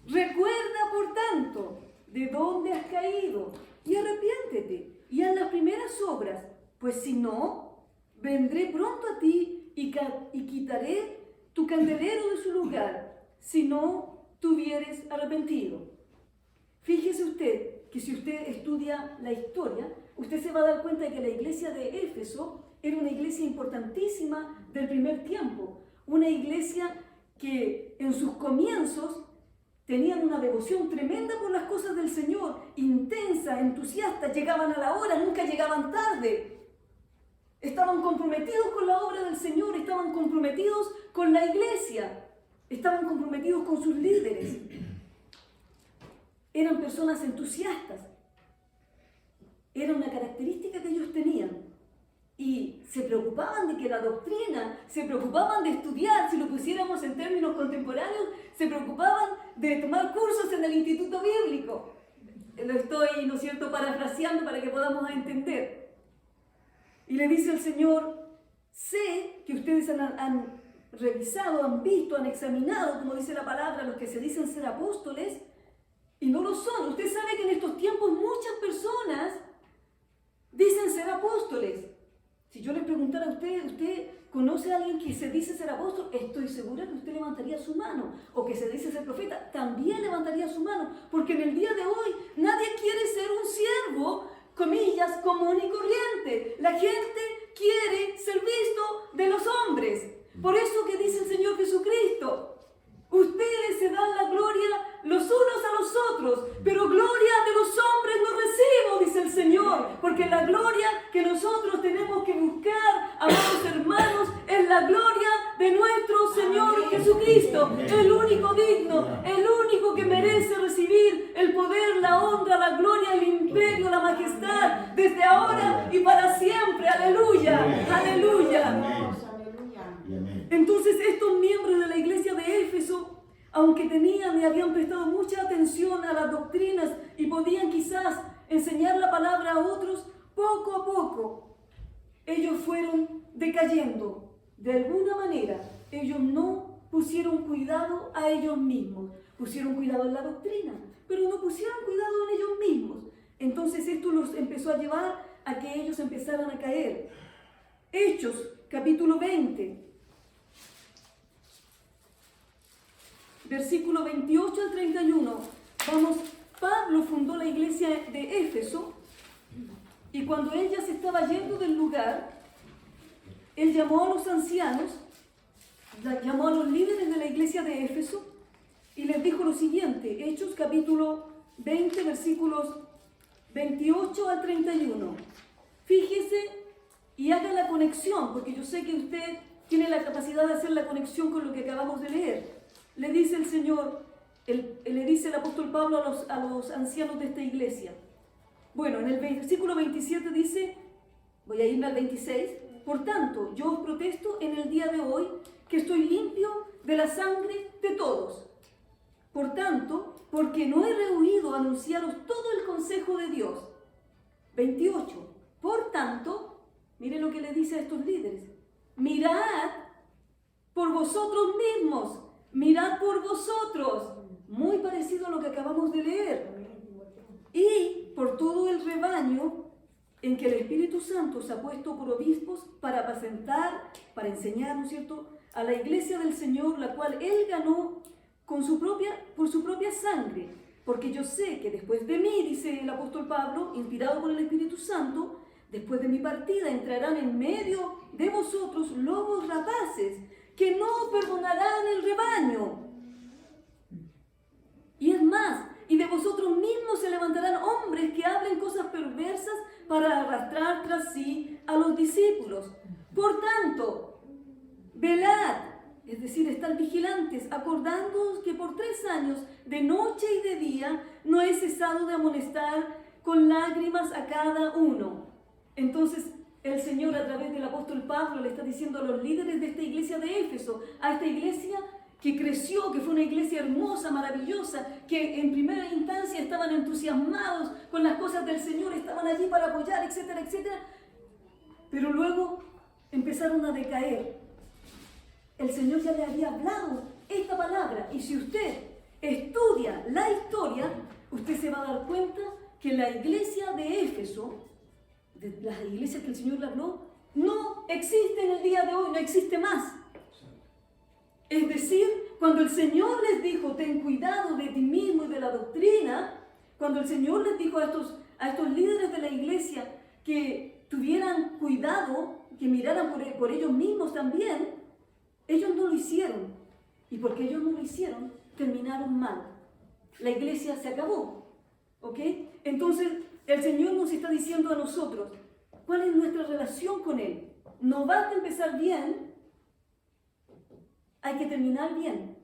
Recuerda, por tanto, de dónde has caído, y arrepiéntete, y haz las primeras obras, pues si no, vendré pronto a ti y quitaré tu candelero de su lugar, si no te hubieres arrepentido. Fíjese usted que si usted estudia la historia, usted se va a dar cuenta de que la iglesia de Éfeso era una iglesia importantísima del primer tiempo, una iglesia que en sus comienzos tenían una devoción tremenda por las cosas del Señor, intensa, entusiasta, llegaban a la hora, nunca llegaban tarde. estaban comprometidos con la obra del Señor, estaban comprometidos con la iglesia, estaban comprometidos con sus líderes. Eran personas entusiastas. Era una característica que ellos tenían. Y se preocupaban de que la doctrina, se preocupaban de estudiar, si lo pusiéramos en términos contemporáneos, se preocupaban de tomar cursos en el Instituto Bíblico. Lo estoy, ¿no es cierto?, parafraseando para que podamos entender. Y le dice el Señor, sé que ustedes han revisado, han visto, han examinado, como dice la palabra, los que se dicen ser apóstoles, y no lo son. Usted sabe que en estos tiempos muchas personas dicen ser apóstoles. Si yo les preguntara a usted, ¿usted conoce a alguien que se dice ser apóstol? Estoy segura que usted levantaría su mano. O que se dice ser profeta, también levantaría su mano. Porque en el día de hoy nadie quiere ser un siervo, comillas, común y corriente. La gente quiere ser visto de los hombres. Por eso que dice el Señor Jesucristo, ustedes se dan la gloria los unos a los otros, pero gloria de los hombres no recibo, dice el Señor, porque la gloria que nosotros tenemos que buscar, amados hermanos, es la gloria de nuestro Señor Jesucristo, el único digno, el único que merece recibir el poder, la honra, la gloria, el imperio, la majestad, desde ahora y para siempre. Aleluya, aleluya. Entonces estos miembros de la iglesia de Éfeso, aunque tenían y habían prestado mucha atención a las doctrinas y podían quizás enseñar la palabra a otros, poco a poco ellos fueron decayendo. De alguna manera ellos no pusieron cuidado a ellos mismos, pusieron cuidado en la doctrina, pero no pusieron cuidado en ellos mismos. Entonces esto los empezó a llevar a que ellos empezaran a caer. Hechos, capítulo 20. Versículo 28 al 31. Vamos, Pablo fundó la iglesia de Éfeso y cuando él ya se estaba yendo del lugar, él llamó a los ancianos, llamó a los líderes de la iglesia de Éfeso y les dijo lo siguiente. Hechos capítulo 20, versículos 28 al 31. Fíjese y haga la conexión, porque yo sé que usted tiene la capacidad de hacer la conexión con lo que acabamos de leer. Le dice el Señor, le dice el apóstol Pablo a los ancianos de esta iglesia. Bueno, en el versículo 27 dice, voy a irme al 26, por tanto, yo os protesto en el día de hoy que estoy limpio de la sangre de todos. Por tanto, porque no he rehuido anunciaros todo el consejo de Dios. 28, por tanto, miren lo que le dice a estos líderes, mirad por vosotros mismos. Mirad por vosotros, muy parecido a lo que acabamos de leer, y por todo el rebaño en que el Espíritu Santo se ha puesto por obispos para apacentar, para enseñar, ¿no es cierto?, a la iglesia del Señor, la cual Él ganó por su propia sangre. Porque yo sé que después de mí, dice el apóstol Pablo, inspirado por el Espíritu Santo, después de mi partida entrarán en medio de vosotros lobos rapaces, que no perdonarán el rebaño. Y es más, y de vosotros mismos se levantarán hombres que hablen cosas perversas para arrastrar tras sí a los discípulos. Por tanto, velad, es decir, estar vigilantes, acordándoos que por 3 años, de noche y de día, no he cesado de amonestar con lágrimas a cada uno. Entonces, el Señor a través del apóstol Pablo le está diciendo a los líderes de esta iglesia de Éfeso, a esta iglesia que creció, que fue una iglesia hermosa, maravillosa, que en primera instancia estaban entusiasmados con las cosas del Señor, estaban allí para apoyar, etcétera, etcétera, pero luego empezaron a decaer. El Señor ya le había hablado esta palabra, y si usted estudia la historia, usted se va a dar cuenta que la iglesia de Éfeso, de las iglesias que el Señor le habló, no existe en el día de hoy, no existe más. Es decir, cuando el Señor les dijo, ten cuidado de ti mismo y de la doctrina, cuando el Señor les dijo a estos líderes de la iglesia que tuvieran cuidado, que miraran por ellos mismos también, ellos no lo hicieron. Y porque ellos no lo hicieron, terminaron mal. La iglesia se acabó. ¿Ok? Entonces, el Señor nos está diciendo a nosotros, ¿cuál es nuestra relación con Él? no basta empezar bien, hay que terminar bien.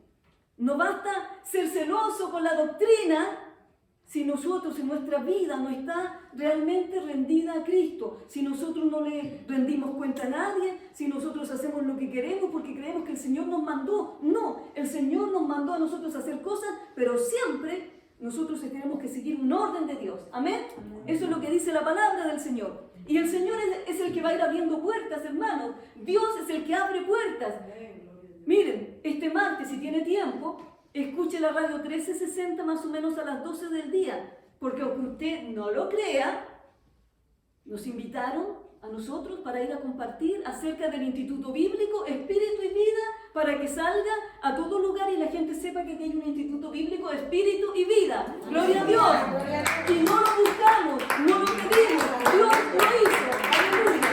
No basta ser celoso con la doctrina si nosotros en nuestra vida no está realmente rendida a Cristo, si nosotros no le rendimos cuenta a nadie, si nosotros hacemos lo que queremos porque creemos que el Señor nos mandó. No, el Señor nos mandó a nosotros a hacer cosas, pero siempre nosotros tenemos que seguir un orden de Dios. Amén. Eso es lo que dice la palabra del Señor. Y el Señor es el que va a ir abriendo puertas, hermanos. Dios es el que abre puertas. Miren, este martes, si tiene tiempo, escuche la radio 1360 más o menos a las 12 del día, porque aunque usted no lo crea, nos invitaron a nosotros para ir a compartir acerca del Instituto Bíblico Espíritu y Vida, para que salga a todo lugar y la gente sepa que hay un Instituto Bíblico Espíritu y Vida. ¡Gloria a Dios! Y no lo buscamos, no lo pedimos, Dios lo hizo. ¡Aleluya!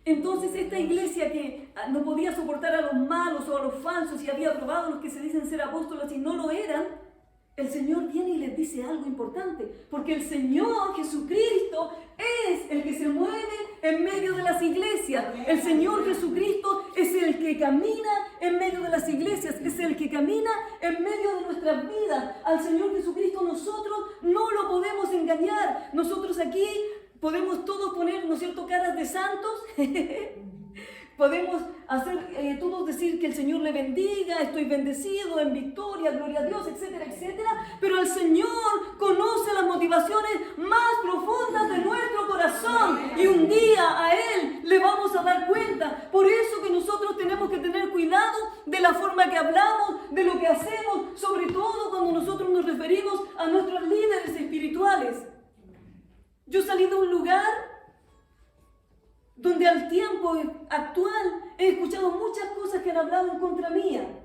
Entonces esta iglesia que no podía soportar a los malos o a los falsos y había probado a los que se dicen ser apóstoles y no lo eran, el Señor viene y les dice algo importante, porque el Señor Jesucristo es el que se mueve en medio de las iglesias. El Señor Jesucristo es el que camina en medio de las iglesias, es el que camina en medio de nuestras vidas. Al Señor Jesucristo nosotros no lo podemos engañar. Nosotros aquí podemos todos poner, ¿no es cierto?, caras de santos. Podemos hacer, todos decir que el Señor le bendiga, estoy bendecido, en victoria, gloria a Dios, etcétera, etcétera. Pero el Señor conoce las motivaciones más profundas de nuestro corazón. Y un día a Él le vamos a dar cuenta. Por eso que nosotros tenemos que tener cuidado de la forma que hablamos, de lo que hacemos, sobre todo cuando nosotros nos referimos a nuestros líderes espirituales. Yo salí de un lugar donde al tiempo actual he escuchado muchas cosas que han hablado en contra mía.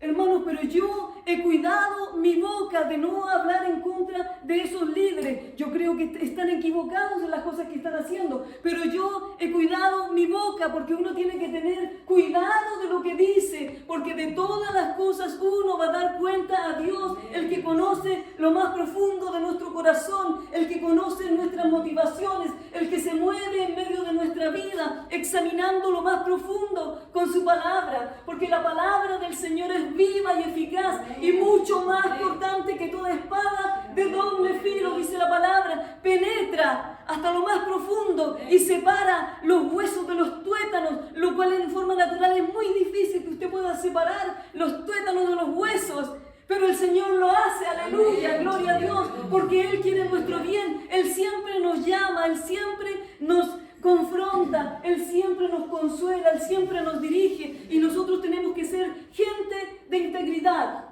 Hermanos, pero yo he cuidado mi boca de no hablar en contra de esos líderes. Yo creo que están equivocados en las cosas que están haciendo, pero yo he cuidado mi boca porque uno tiene que tener cuidado de lo que dice, porque de todas las cosas uno va a dar cuenta a Dios, el que conoce lo más profundo de nuestro corazón, el que conoce nuestras motivaciones, el que se mueve en medio de nuestra vida, examinando lo más profundo con su palabra, porque la palabra del Señor es viva y eficaz y mucho más cortante que toda espada de doble filo, dice la palabra, penetra hasta lo más profundo y separa los huesos de los tuétanos, lo cual en forma natural es muy difícil que usted pueda separar los tuétanos de los huesos. Pero el Señor lo hace, aleluya, gloria a Dios, porque Él quiere nuestro bien. Él siempre nos llama, Él siempre nos confronta, Él siempre nos consuela, Él siempre nos dirige y nosotros tenemos que ser gente de integridad.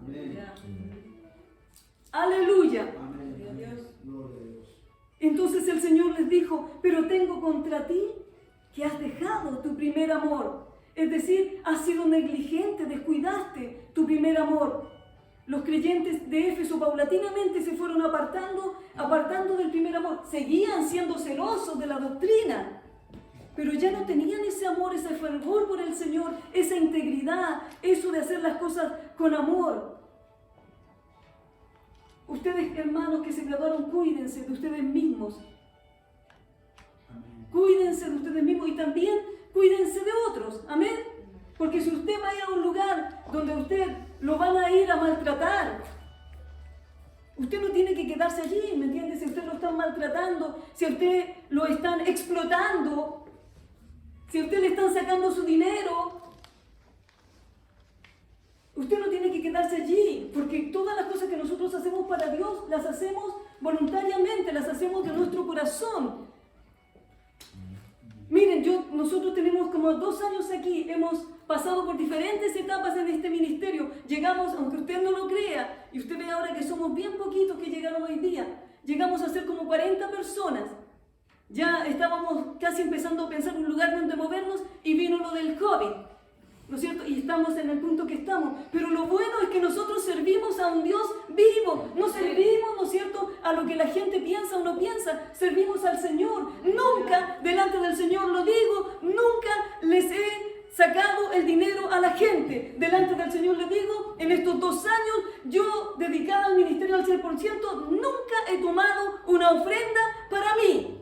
Amén. Aleluya. Amén. Gloria a Dios. Entonces el Señor les dijo, pero tengo contra ti que has dejado tu primer amor. Es decir, has sido negligente, descuidaste tu primer amor. Los creyentes de Éfeso paulatinamente se fueron apartando del primer amor. Seguían siendo celosos de la doctrina, pero ya no tenían ese amor, ese fervor por el Señor, esa integridad, eso de hacer las cosas con amor. Ustedes, hermanos que se graduaron, cuídense de ustedes mismos. Cuídense de ustedes mismos y también cuídense de otros. Amén. Porque si usted va a ir a un lugar donde usted lo van a ir a maltratar, usted no tiene que quedarse allí, ¿me entiende? Si usted lo están maltratando, si a usted lo están explotando, si a usted le están sacando su dinero, usted no tiene que quedarse allí, porque todas las cosas que nosotros hacemos para Dios, las hacemos voluntariamente, las hacemos de nuestro corazón. Miren, nosotros tenemos como 2 años aquí, hemos pasado por diferentes etapas en este ministerio. Llegamos, aunque usted no lo crea, y usted ve ahora que somos bien poquitos que llegaron hoy día, llegamos a ser como 40 personas. Ya estábamos casi empezando a pensar un lugar donde movernos y vino lo del COVID, ¿no es cierto? Y estamos en el punto que estamos. Pero lo bueno es que nosotros servimos a un Dios vivo. No servimos, ¿no es cierto?, a lo que la gente piensa o no piensa. Servimos al Señor. Nunca, delante del Señor lo digo, nunca les he sacado el dinero a la gente. Delante del Señor les digo, en estos 2 años, yo dedicada al ministerio al 100%, nunca he tomado una ofrenda para mí.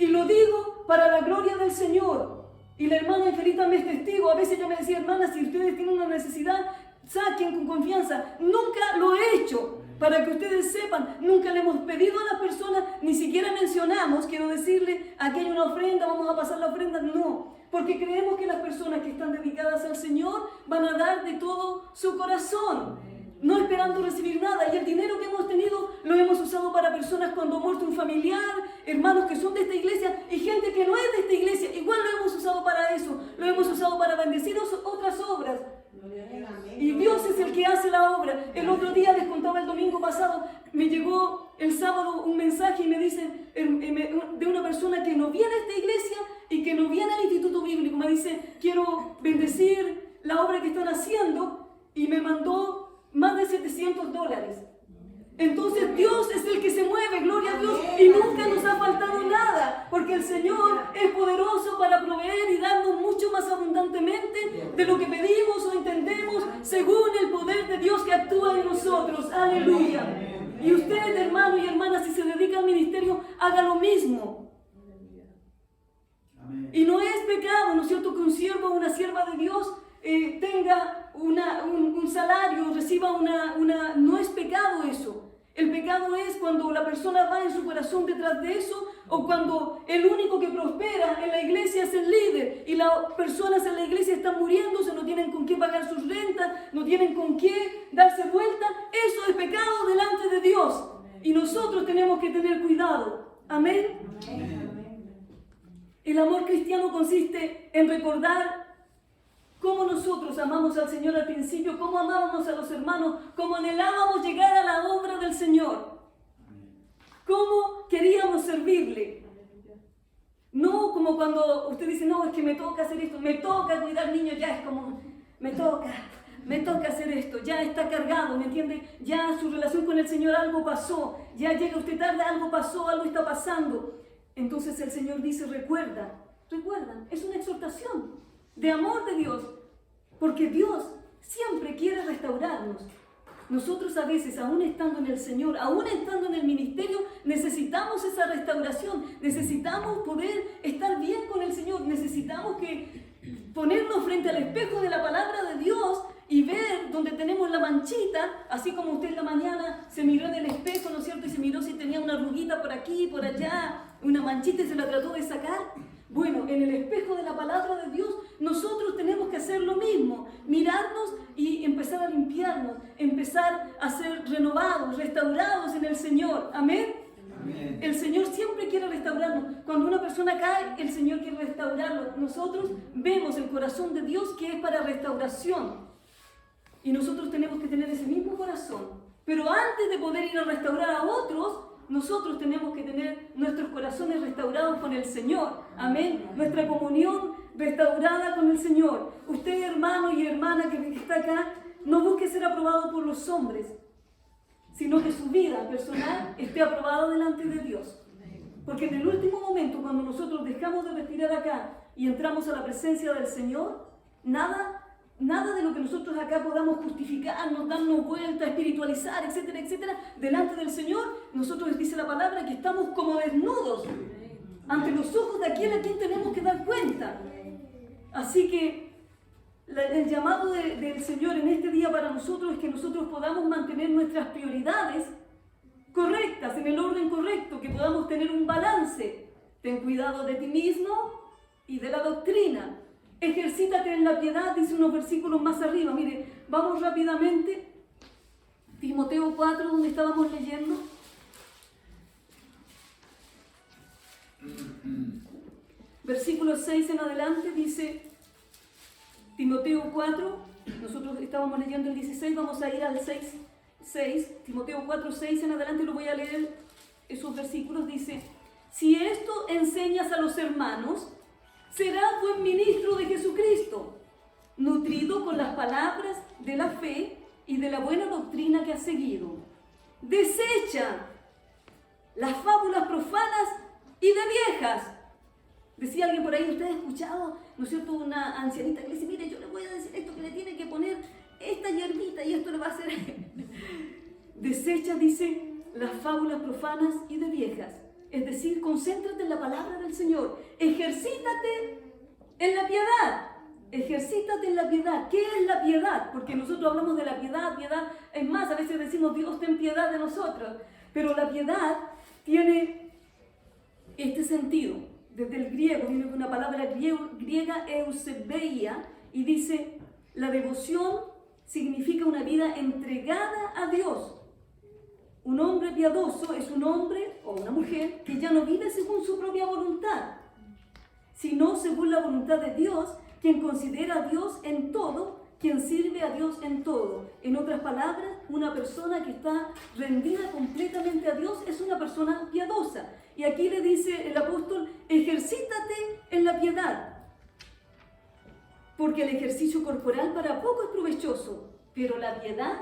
Y lo digo para la gloria del Señor. Y la hermana Angelita me es testigo. A veces ella me decía, hermana, si ustedes tienen una necesidad, saquen con confianza. Nunca lo he hecho. Para que ustedes sepan, nunca le hemos pedido a las personas, ni siquiera mencionamos, quiero decirle, aquí hay una ofrenda, vamos a pasar la ofrenda. No, porque creemos que las personas que están dedicadas al Señor van a dar de todo su corazón, no esperando recibir nada. Y el dinero que hemos tenido lo hemos usado para personas cuando ha muerto un familiar, hermanos que son de esta iglesia y gente que no es de esta iglesia. Igual lo hemos usado para eso, lo hemos usado para bendecir otras obras. Y Dios es el que hace la obra. El otro día, les contaba el domingo pasado, me llegó el sábado un mensaje y me dicen de una persona que no viene a esta iglesia y que no viene al Instituto Bíblico. Me dice, quiero bendecir la obra que están haciendo, y me mandó más de $700. Entonces Dios es el que se mueve, gloria a Dios, y nunca nos ha faltado nada, porque el Señor es poderoso para proveer y darnos mucho más abundantemente de lo que pedimos o entendemos, según el poder de Dios que actúa en nosotros. Aleluya. Y usted, hermano y hermana, si se dedica al ministerio, haga lo mismo. Y no es pecado, ¿no es cierto?, que un siervo o una sierva de Dios tenga un salario, reciba una... No es pecado eso. El pecado es cuando la persona va en su corazón detrás de eso, o cuando el único que prospera en la iglesia es el líder y las personas en la iglesia están muriéndose, no tienen con qué pagar sus rentas, no tienen con qué darse vuelta. Eso es pecado delante de Dios y nosotros tenemos que tener cuidado. Amén. El amor cristiano consiste en recordar cómo nosotros amamos al Señor al principio, cómo amábamos a los hermanos, cómo anhelábamos llegar a la obra del Señor, cómo queríamos servirle. No como cuando usted dice, no, es que me toca hacer esto, me toca cuidar niños, ya es como, me toca hacer esto, ya está cargado, ¿me entiende? Ya su relación con el Señor, algo pasó, ya llega usted tarde, algo pasó, algo está pasando. Entonces el Señor dice, recuerda, es una exhortación de amor de Dios, porque Dios siempre quiere restaurarnos. Nosotros a veces, aún estando en el Señor, aún estando en el ministerio, necesitamos esa restauración, necesitamos poder estar bien con el Señor, necesitamos ponernos frente al espejo de la palabra de Dios y ver donde tenemos la manchita, así como usted en la mañana se miró en el espejo, ¿no es cierto?, y se miró si tenía una arruguita por aquí, por allá, una manchita y se la trató de sacar. Bueno, en el espejo de la palabra de Dios, nosotros tenemos que hacer lo mismo, mirarnos y empezar a limpiarnos, empezar a ser renovados, restaurados en el Señor. Amén. Amén. El Señor siempre quiere restaurarnos. Cuando una persona cae, el Señor quiere restaurarlo. Nosotros vemos el corazón de Dios que es para restauración. Y nosotros tenemos que tener ese mismo corazón. Pero antes de poder ir a restaurar a otros, nosotros tenemos que tener nuestros corazones restaurados con el Señor. Amén. Nuestra comunión restaurada con el Señor. Usted, hermano y hermana que está acá, no busque ser aprobado por los hombres, sino que su vida personal esté aprobada delante de Dios. Porque en el último momento, cuando nosotros dejamos de respirar acá y entramos a la presencia del Señor, nada de lo que nosotros acá podamos justificarnos, darnos vuelta, espiritualizar, etcétera, etcétera, delante del Señor, nosotros dice la palabra que estamos como desnudos ante los ojos de aquel a quien tenemos que dar cuenta. Así que el llamado del Señor en este día para nosotros es que nosotros podamos mantener nuestras prioridades correctas, en el orden correcto, que podamos tener un balance. Ten cuidado de ti mismo y de la doctrina. Ejercítate en la piedad, dice unos versículos más arriba. Mire, vamos rápidamente. Timoteo 4, donde estábamos leyendo. Versículo 6 en adelante dice, Timoteo 4, nosotros estábamos leyendo el 16, vamos a ir al 6, Timoteo 4, 6 en adelante, lo voy a leer, esos versículos, dice, si esto enseñas a los hermanos, serás buen ministro de Jesucristo, nutrido con las palabras de la fe y de la buena doctrina que has seguido. Desecha las fábulas profanas y de viejas. Decía alguien por ahí, usted ha escuchado, ¿no es cierto?, una ancianita que le dice, mire, yo le voy a decir esto, que le tiene que poner esta hierbita y esto le va a hacer. Desecha, dice, las fábulas profanas y de viejas. Es decir, concéntrate en la palabra del Señor. Ejercítate en la piedad. Ejercítate en la piedad. ¿Qué es la piedad? Porque nosotros hablamos de la piedad, es más, a veces decimos, Dios ten piedad de nosotros. Pero la piedad tiene este sentido. Desde el griego, viene de una palabra griega, eusebeia, y dice, la devoción significa una vida entregada a Dios. Un hombre piadoso es un hombre o una mujer que ya no vive según su propia voluntad, sino según la voluntad de Dios, quien considera a Dios en todo, quien sirve a Dios en todo. En otras palabras, una persona que está rendida completamente a Dios es una persona piadosa. Y aquí le dice el apóstol, ejercítate en la piedad, porque el ejercicio corporal para poco es provechoso, pero la piedad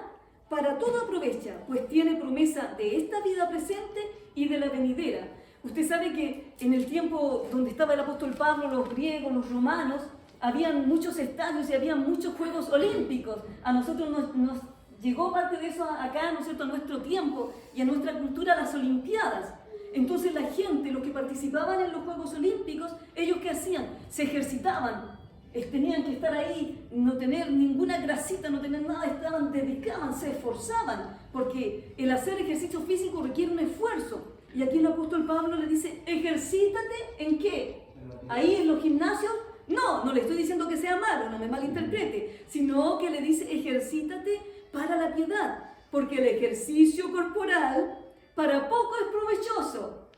para todo aprovecha, pues tiene promesa de esta vida presente y de la venidera. Usted sabe que en el tiempo donde estaba el apóstol Pablo, los griegos, los romanos, habían muchos estadios y habían muchos Juegos Olímpicos. A nosotros nos llegó parte de eso acá, ¿no es cierto?, a nuestro tiempo y a nuestra cultura, las Olimpiadas. Entonces la gente, los que participaban en los Juegos Olímpicos, ¿ellos qué hacían? Se ejercitaban. Tenían que estar ahí, no tener ninguna grasita, no tener nada, dedicaban, se esforzaban, porque el hacer ejercicio físico requiere un esfuerzo. Y aquí el apóstol Pablo le dice, ejercítate ¿en qué? Ahí en los gimnasios, no le estoy diciendo que sea malo, no me malinterprete, sino que le dice, ejercítate para la piedad, porque el ejercicio corporal para poco es provechoso.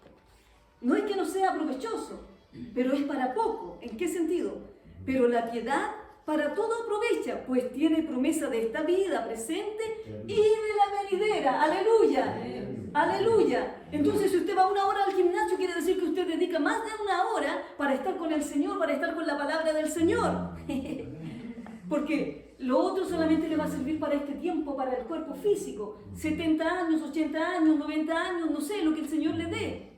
No es que no sea provechoso, pero es para poco. ¿En qué sentido? Pero la piedad para todo aprovecha, pues tiene promesa de esta vida presente y de la venidera. ¡Aleluya! ¡Aleluya! Entonces, si usted va 1 hora al gimnasio, quiere decir que usted dedica más de 1 hora para estar con el Señor, para estar con la palabra del Señor. Porque lo otro solamente le va a servir para este tiempo, para el cuerpo físico. 70 años, 80 años, 90 años, no sé, lo que el Señor le dé.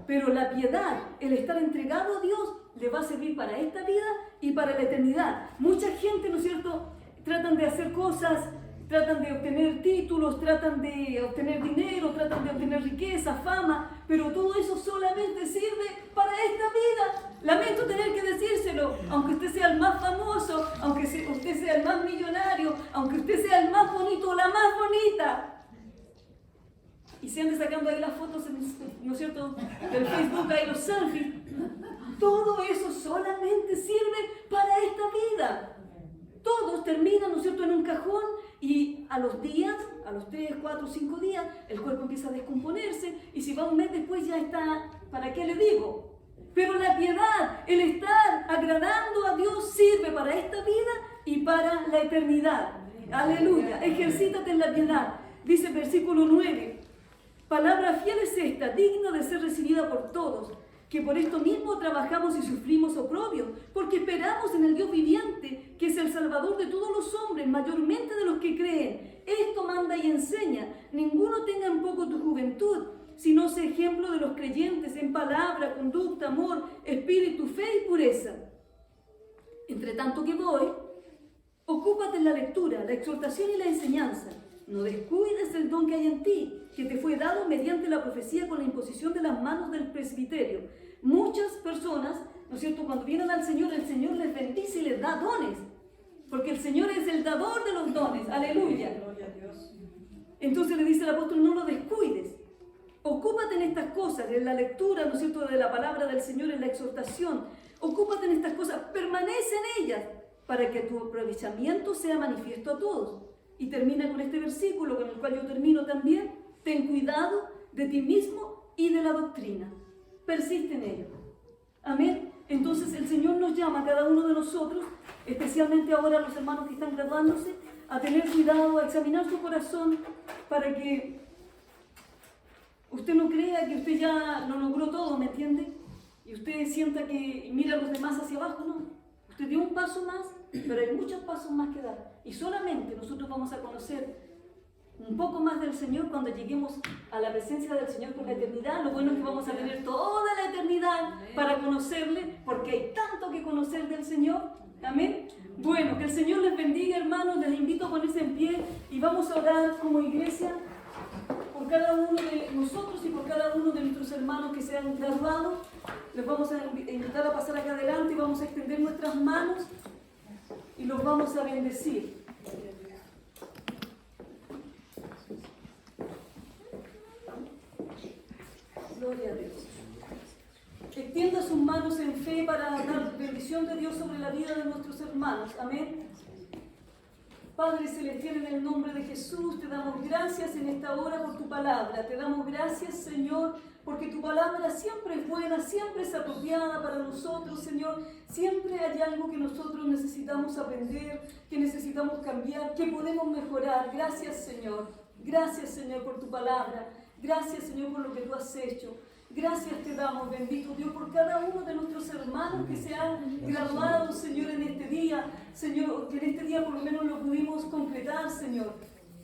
Pero la piedad, el estar entregado a Dios, le va a servir para esta vida y para la eternidad. Mucha gente, ¿no es cierto?, tratan de hacer cosas, tratan de obtener títulos, tratan de obtener dinero, tratan de obtener riqueza, fama, pero todo eso solamente sirve para esta vida. Lamento tener que decírselo, aunque usted sea el más famoso, aunque usted sea el más millonario, aunque usted sea el más bonito o la más bonita. Y se ande sacando ahí las fotos, ¿no es cierto?, del Facebook, ahí los selfies. Todo eso solamente sirve para esta vida. Todos terminan, ¿no es cierto?, en un cajón y a los días, a los 3, 4, 5 días, el cuerpo empieza a descomponerse y si va un mes después ya está, ¿para qué le digo? Pero la piedad, el estar agradando a Dios sirve para esta vida y para la eternidad. Aleluya, ejercítate en la piedad. Dice el versículo 9. Palabra fiel es esta, digna de ser recibida por todos, que por esto mismo trabajamos y sufrimos oprobio, porque esperamos en el Dios viviente, que es el Salvador de todos los hombres, mayormente de los que creen. Esto manda y enseña, ninguno tenga en poco tu juventud, sino sea ejemplo de los creyentes en palabra, conducta, amor, espíritu, fe y pureza. Entre tanto que voy, ocúpate en la lectura, la exhortación y la enseñanza. No descuides el don que hay en ti, que te fue dado mediante la profecía con la imposición de las manos del presbiterio. Muchas personas, ¿no es cierto?, cuando vienen al Señor, el Señor les bendice y les da dones, porque el Señor es el dador de los dones. ¡Aleluya! Entonces le dice el apóstol, no lo descuides. Ocúpate en estas cosas, en la lectura, ¿no es cierto?, de la palabra del Señor, en la exhortación. Ocúpate en estas cosas, permanece en ellas, para que tu aprovechamiento sea manifiesto a todos. Y termina con este versículo, con el cual yo termino también. Ten cuidado de ti mismo y de la doctrina. Persiste en ello. Amén. Entonces el Señor nos llama a cada uno de nosotros, especialmente ahora a los hermanos que están graduándose, a tener cuidado, a examinar su corazón, para que usted no crea que usted ya lo logró todo, ¿me entiende? Y usted sienta que mira a los demás hacia abajo, no. Usted dio un paso más, pero hay muchos pasos más que dar. Y solamente nosotros vamos a conocer un poco más del Señor cuando lleguemos a la presencia del Señor por la eternidad. Lo bueno es que vamos a tener toda la eternidad para conocerle, porque hay tanto que conocer del Señor. Amén. Bueno, que el Señor les bendiga, hermanos. Les invito a ponerse en pie y vamos a orar como iglesia. por cada uno de nosotros y por cada uno de nuestros hermanos que se han graduado. Les vamos a invitar a pasar acá adelante y vamos a extender nuestras manos y los vamos a bendecir. Gloria a Dios. Extienda sus manos en fe para dar bendición de Dios sobre la vida de nuestros hermanos. Amén. Padre Celestial, en el nombre de Jesús, te damos gracias en esta hora por tu palabra. Te damos gracias, Señor, porque tu palabra siempre es buena, siempre es apropiada para nosotros, Señor. Siempre hay algo que nosotros necesitamos aprender, que necesitamos cambiar, que podemos mejorar. Gracias, Señor. Gracias, Señor, por tu palabra. Gracias, Señor, por lo que tú has hecho. Gracias te damos, bendito Dios, por cada uno de nuestros hermanos que se han graduado, Señor, en este día. Señor, que en este día por lo menos lo pudimos completar, Señor.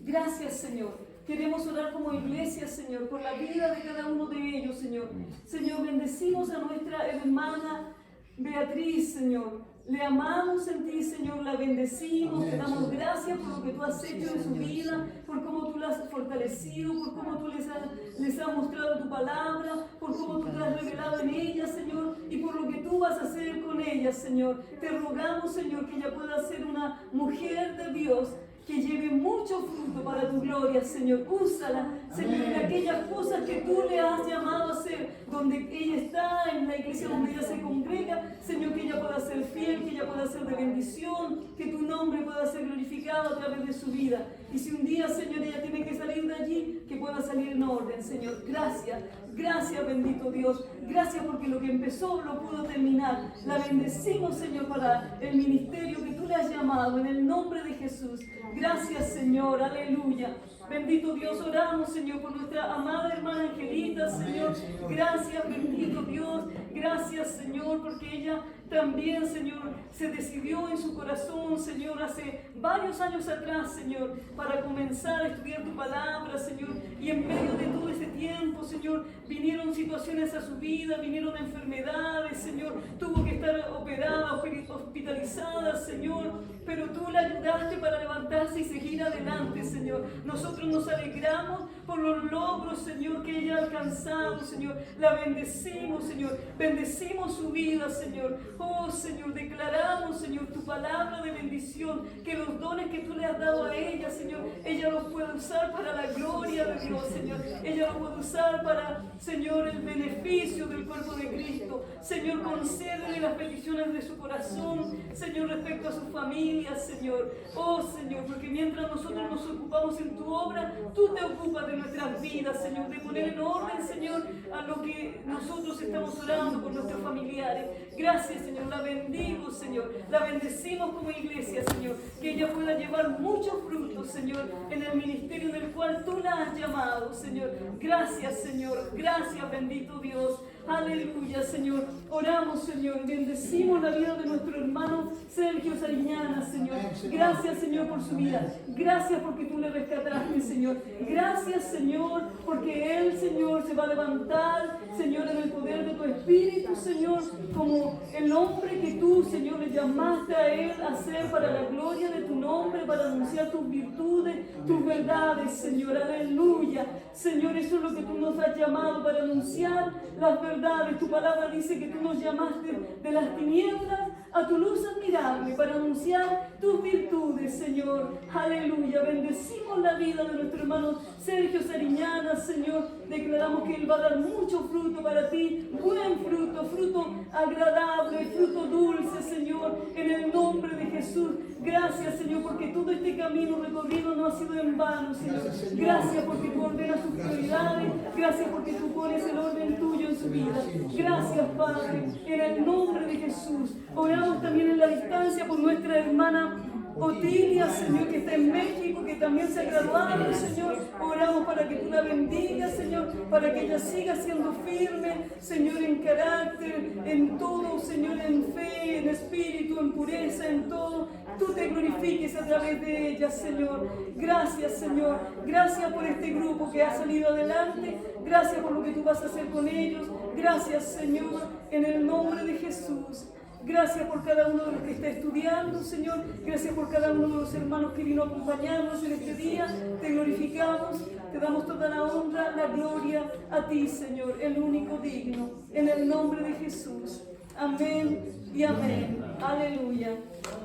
Gracias, Señor. Queremos orar como iglesia, Señor, por la vida de cada uno de ellos, Señor. Señor, bendecimos a nuestra hermana Beatriz, Señor. Le amamos en ti, Señor, la bendecimos, te damos gracias por lo que tú has hecho en su vida, por cómo tú la has fortalecido, por cómo tú les has mostrado tu palabra, por cómo tú te has revelado en ella, Señor, y por lo que tú vas a hacer con ella, Señor. Te rogamos, Señor, que ella pueda ser una mujer de Dios, que lleve mucho fruto para tu gloria, Señor. Úsala, Señor, en aquellas cosas que tú le has llamado a hacer, donde ella está, en la iglesia donde ella se congrega, Señor, que ella pueda ser fiel, que ella pueda ser de bendición, que tu nombre pueda ser glorificado a través de su vida. Y si un día, Señor, ella tiene que salir de allí, que pueda salir en orden, Señor. Gracias, gracias, bendito Dios. Gracias porque lo que empezó lo pudo terminar. La bendecimos, Señor, para el ministerio que tú le has llamado, en el nombre de Jesús. Gracias, Señor, aleluya. Bendito Dios, oramos, Señor, por nuestra amada hermana Angelita, Señor. Gracias, bendito Dios. Gracias, Señor, porque ella también, Señor, se decidió en su corazón, Señor, hace varios años atrás, Señor, para comenzar a estudiar tu palabra, Señor. Y en medio de todo ese tiempo, Señor, vinieron situaciones a su vida, vinieron enfermedades, Señor. Tuvo que estar operada, hospitalizada, Señor. Pero tú la ayudaste para levantarse y seguir adelante, Señor. Nosotros nos alegramos por los logros, Señor, que ella ha alcanzado, Señor. La bendecimos, Señor. Bendecimos su vida, Señor. Oh, Señor, declaramos, Señor, tu palabra de bendición, que los dones que tú le has dado a ella, Señor, ella los puede usar para la gloria de Dios, Señor. Ella los puede usar para, Señor, el beneficio del cuerpo de Cristo. Señor, concédele las peticiones de su corazón, Señor, respecto a su familia, Señor. Oh, Señor, porque mientras nosotros nos ocupamos en tu obra, tú te ocupas de nuestras vidas, Señor, de poner en orden, Señor, a lo que nosotros estamos orando por nuestros familiares. Gracias, Señor, la bendigo, Señor, la bendecimos como iglesia, Señor, que ella pueda llevar muchos frutos, Señor, en el ministerio en el cual tú la has llamado, Señor. Gracias, Señor, gracias, bendito Dios. Aleluya, Señor. Oramos, Señor, bendecimos la vida de nuestro hermano Sergio Sariñana, Señor. Gracias, Señor, por su vida. Gracias porque tú le rescataste, Señor. Gracias, Señor, porque él, Señor, se va a levantar, Señor, en el poder de tu Espíritu, Señor, como el hombre que tú, Señor, le llamaste a él a ser para la gloria de tu nombre, para anunciar tus virtudes, tus verdades, Señor. Aleluya. Señor, eso es lo que tú nos has llamado, para anunciar las verdades. Tu palabra dice que tú nos llamaste de las tinieblas a tu luz admirable, para anunciar tus virtudes, Señor. Aleluya. Bendecimos la vida de nuestro hermano Sergio Sariñana, Señor. Declaramos que él va a dar mucho fruto para ti, buen fruto, fruto agradable, fruto dulce, Señor, en el nombre de Jesús. Gracias, Señor, porque todo este camino recorrido no ha sido en vano, Señor. Gracias porque tú ordenas sus prioridades. Gracias porque tú pones el orden tuyo en su vida. Gracias, Padre, en el nombre de Jesús. Oramos también en la distancia por nuestra hermana Otilia, Señor, que está en México, que también se ha graduado, Señor. Oramos para que tú la bendigas, Señor, para que ella siga siendo firme, Señor, en carácter, en todo, Señor, en fe, en espíritu, en pureza, en todo. Tú te glorifiques a través de ella, Señor. Gracias, Señor. Gracias por este grupo que ha salido adelante. Gracias por lo que tú vas a hacer con ellos. Gracias, Señor, en el nombre de Jesús. Gracias por cada uno de los que está estudiando, Señor. Gracias por cada uno de los hermanos que vino a acompañarnos en este día. Te glorificamos, te damos toda la honra, la gloria a ti, Señor, el único digno. En el nombre de Jesús. Amén y amén. Aleluya.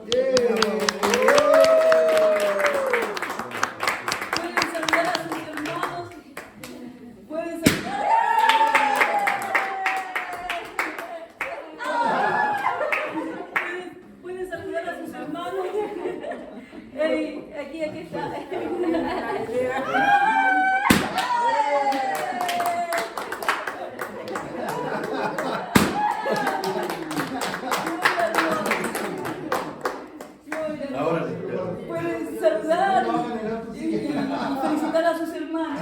Pueden saludar a sus hermanos. Pueden saludar. Pueden saludar a sus hermanos. Aquí está. Ahora Pueden saludar y felicitar a sus hermanos.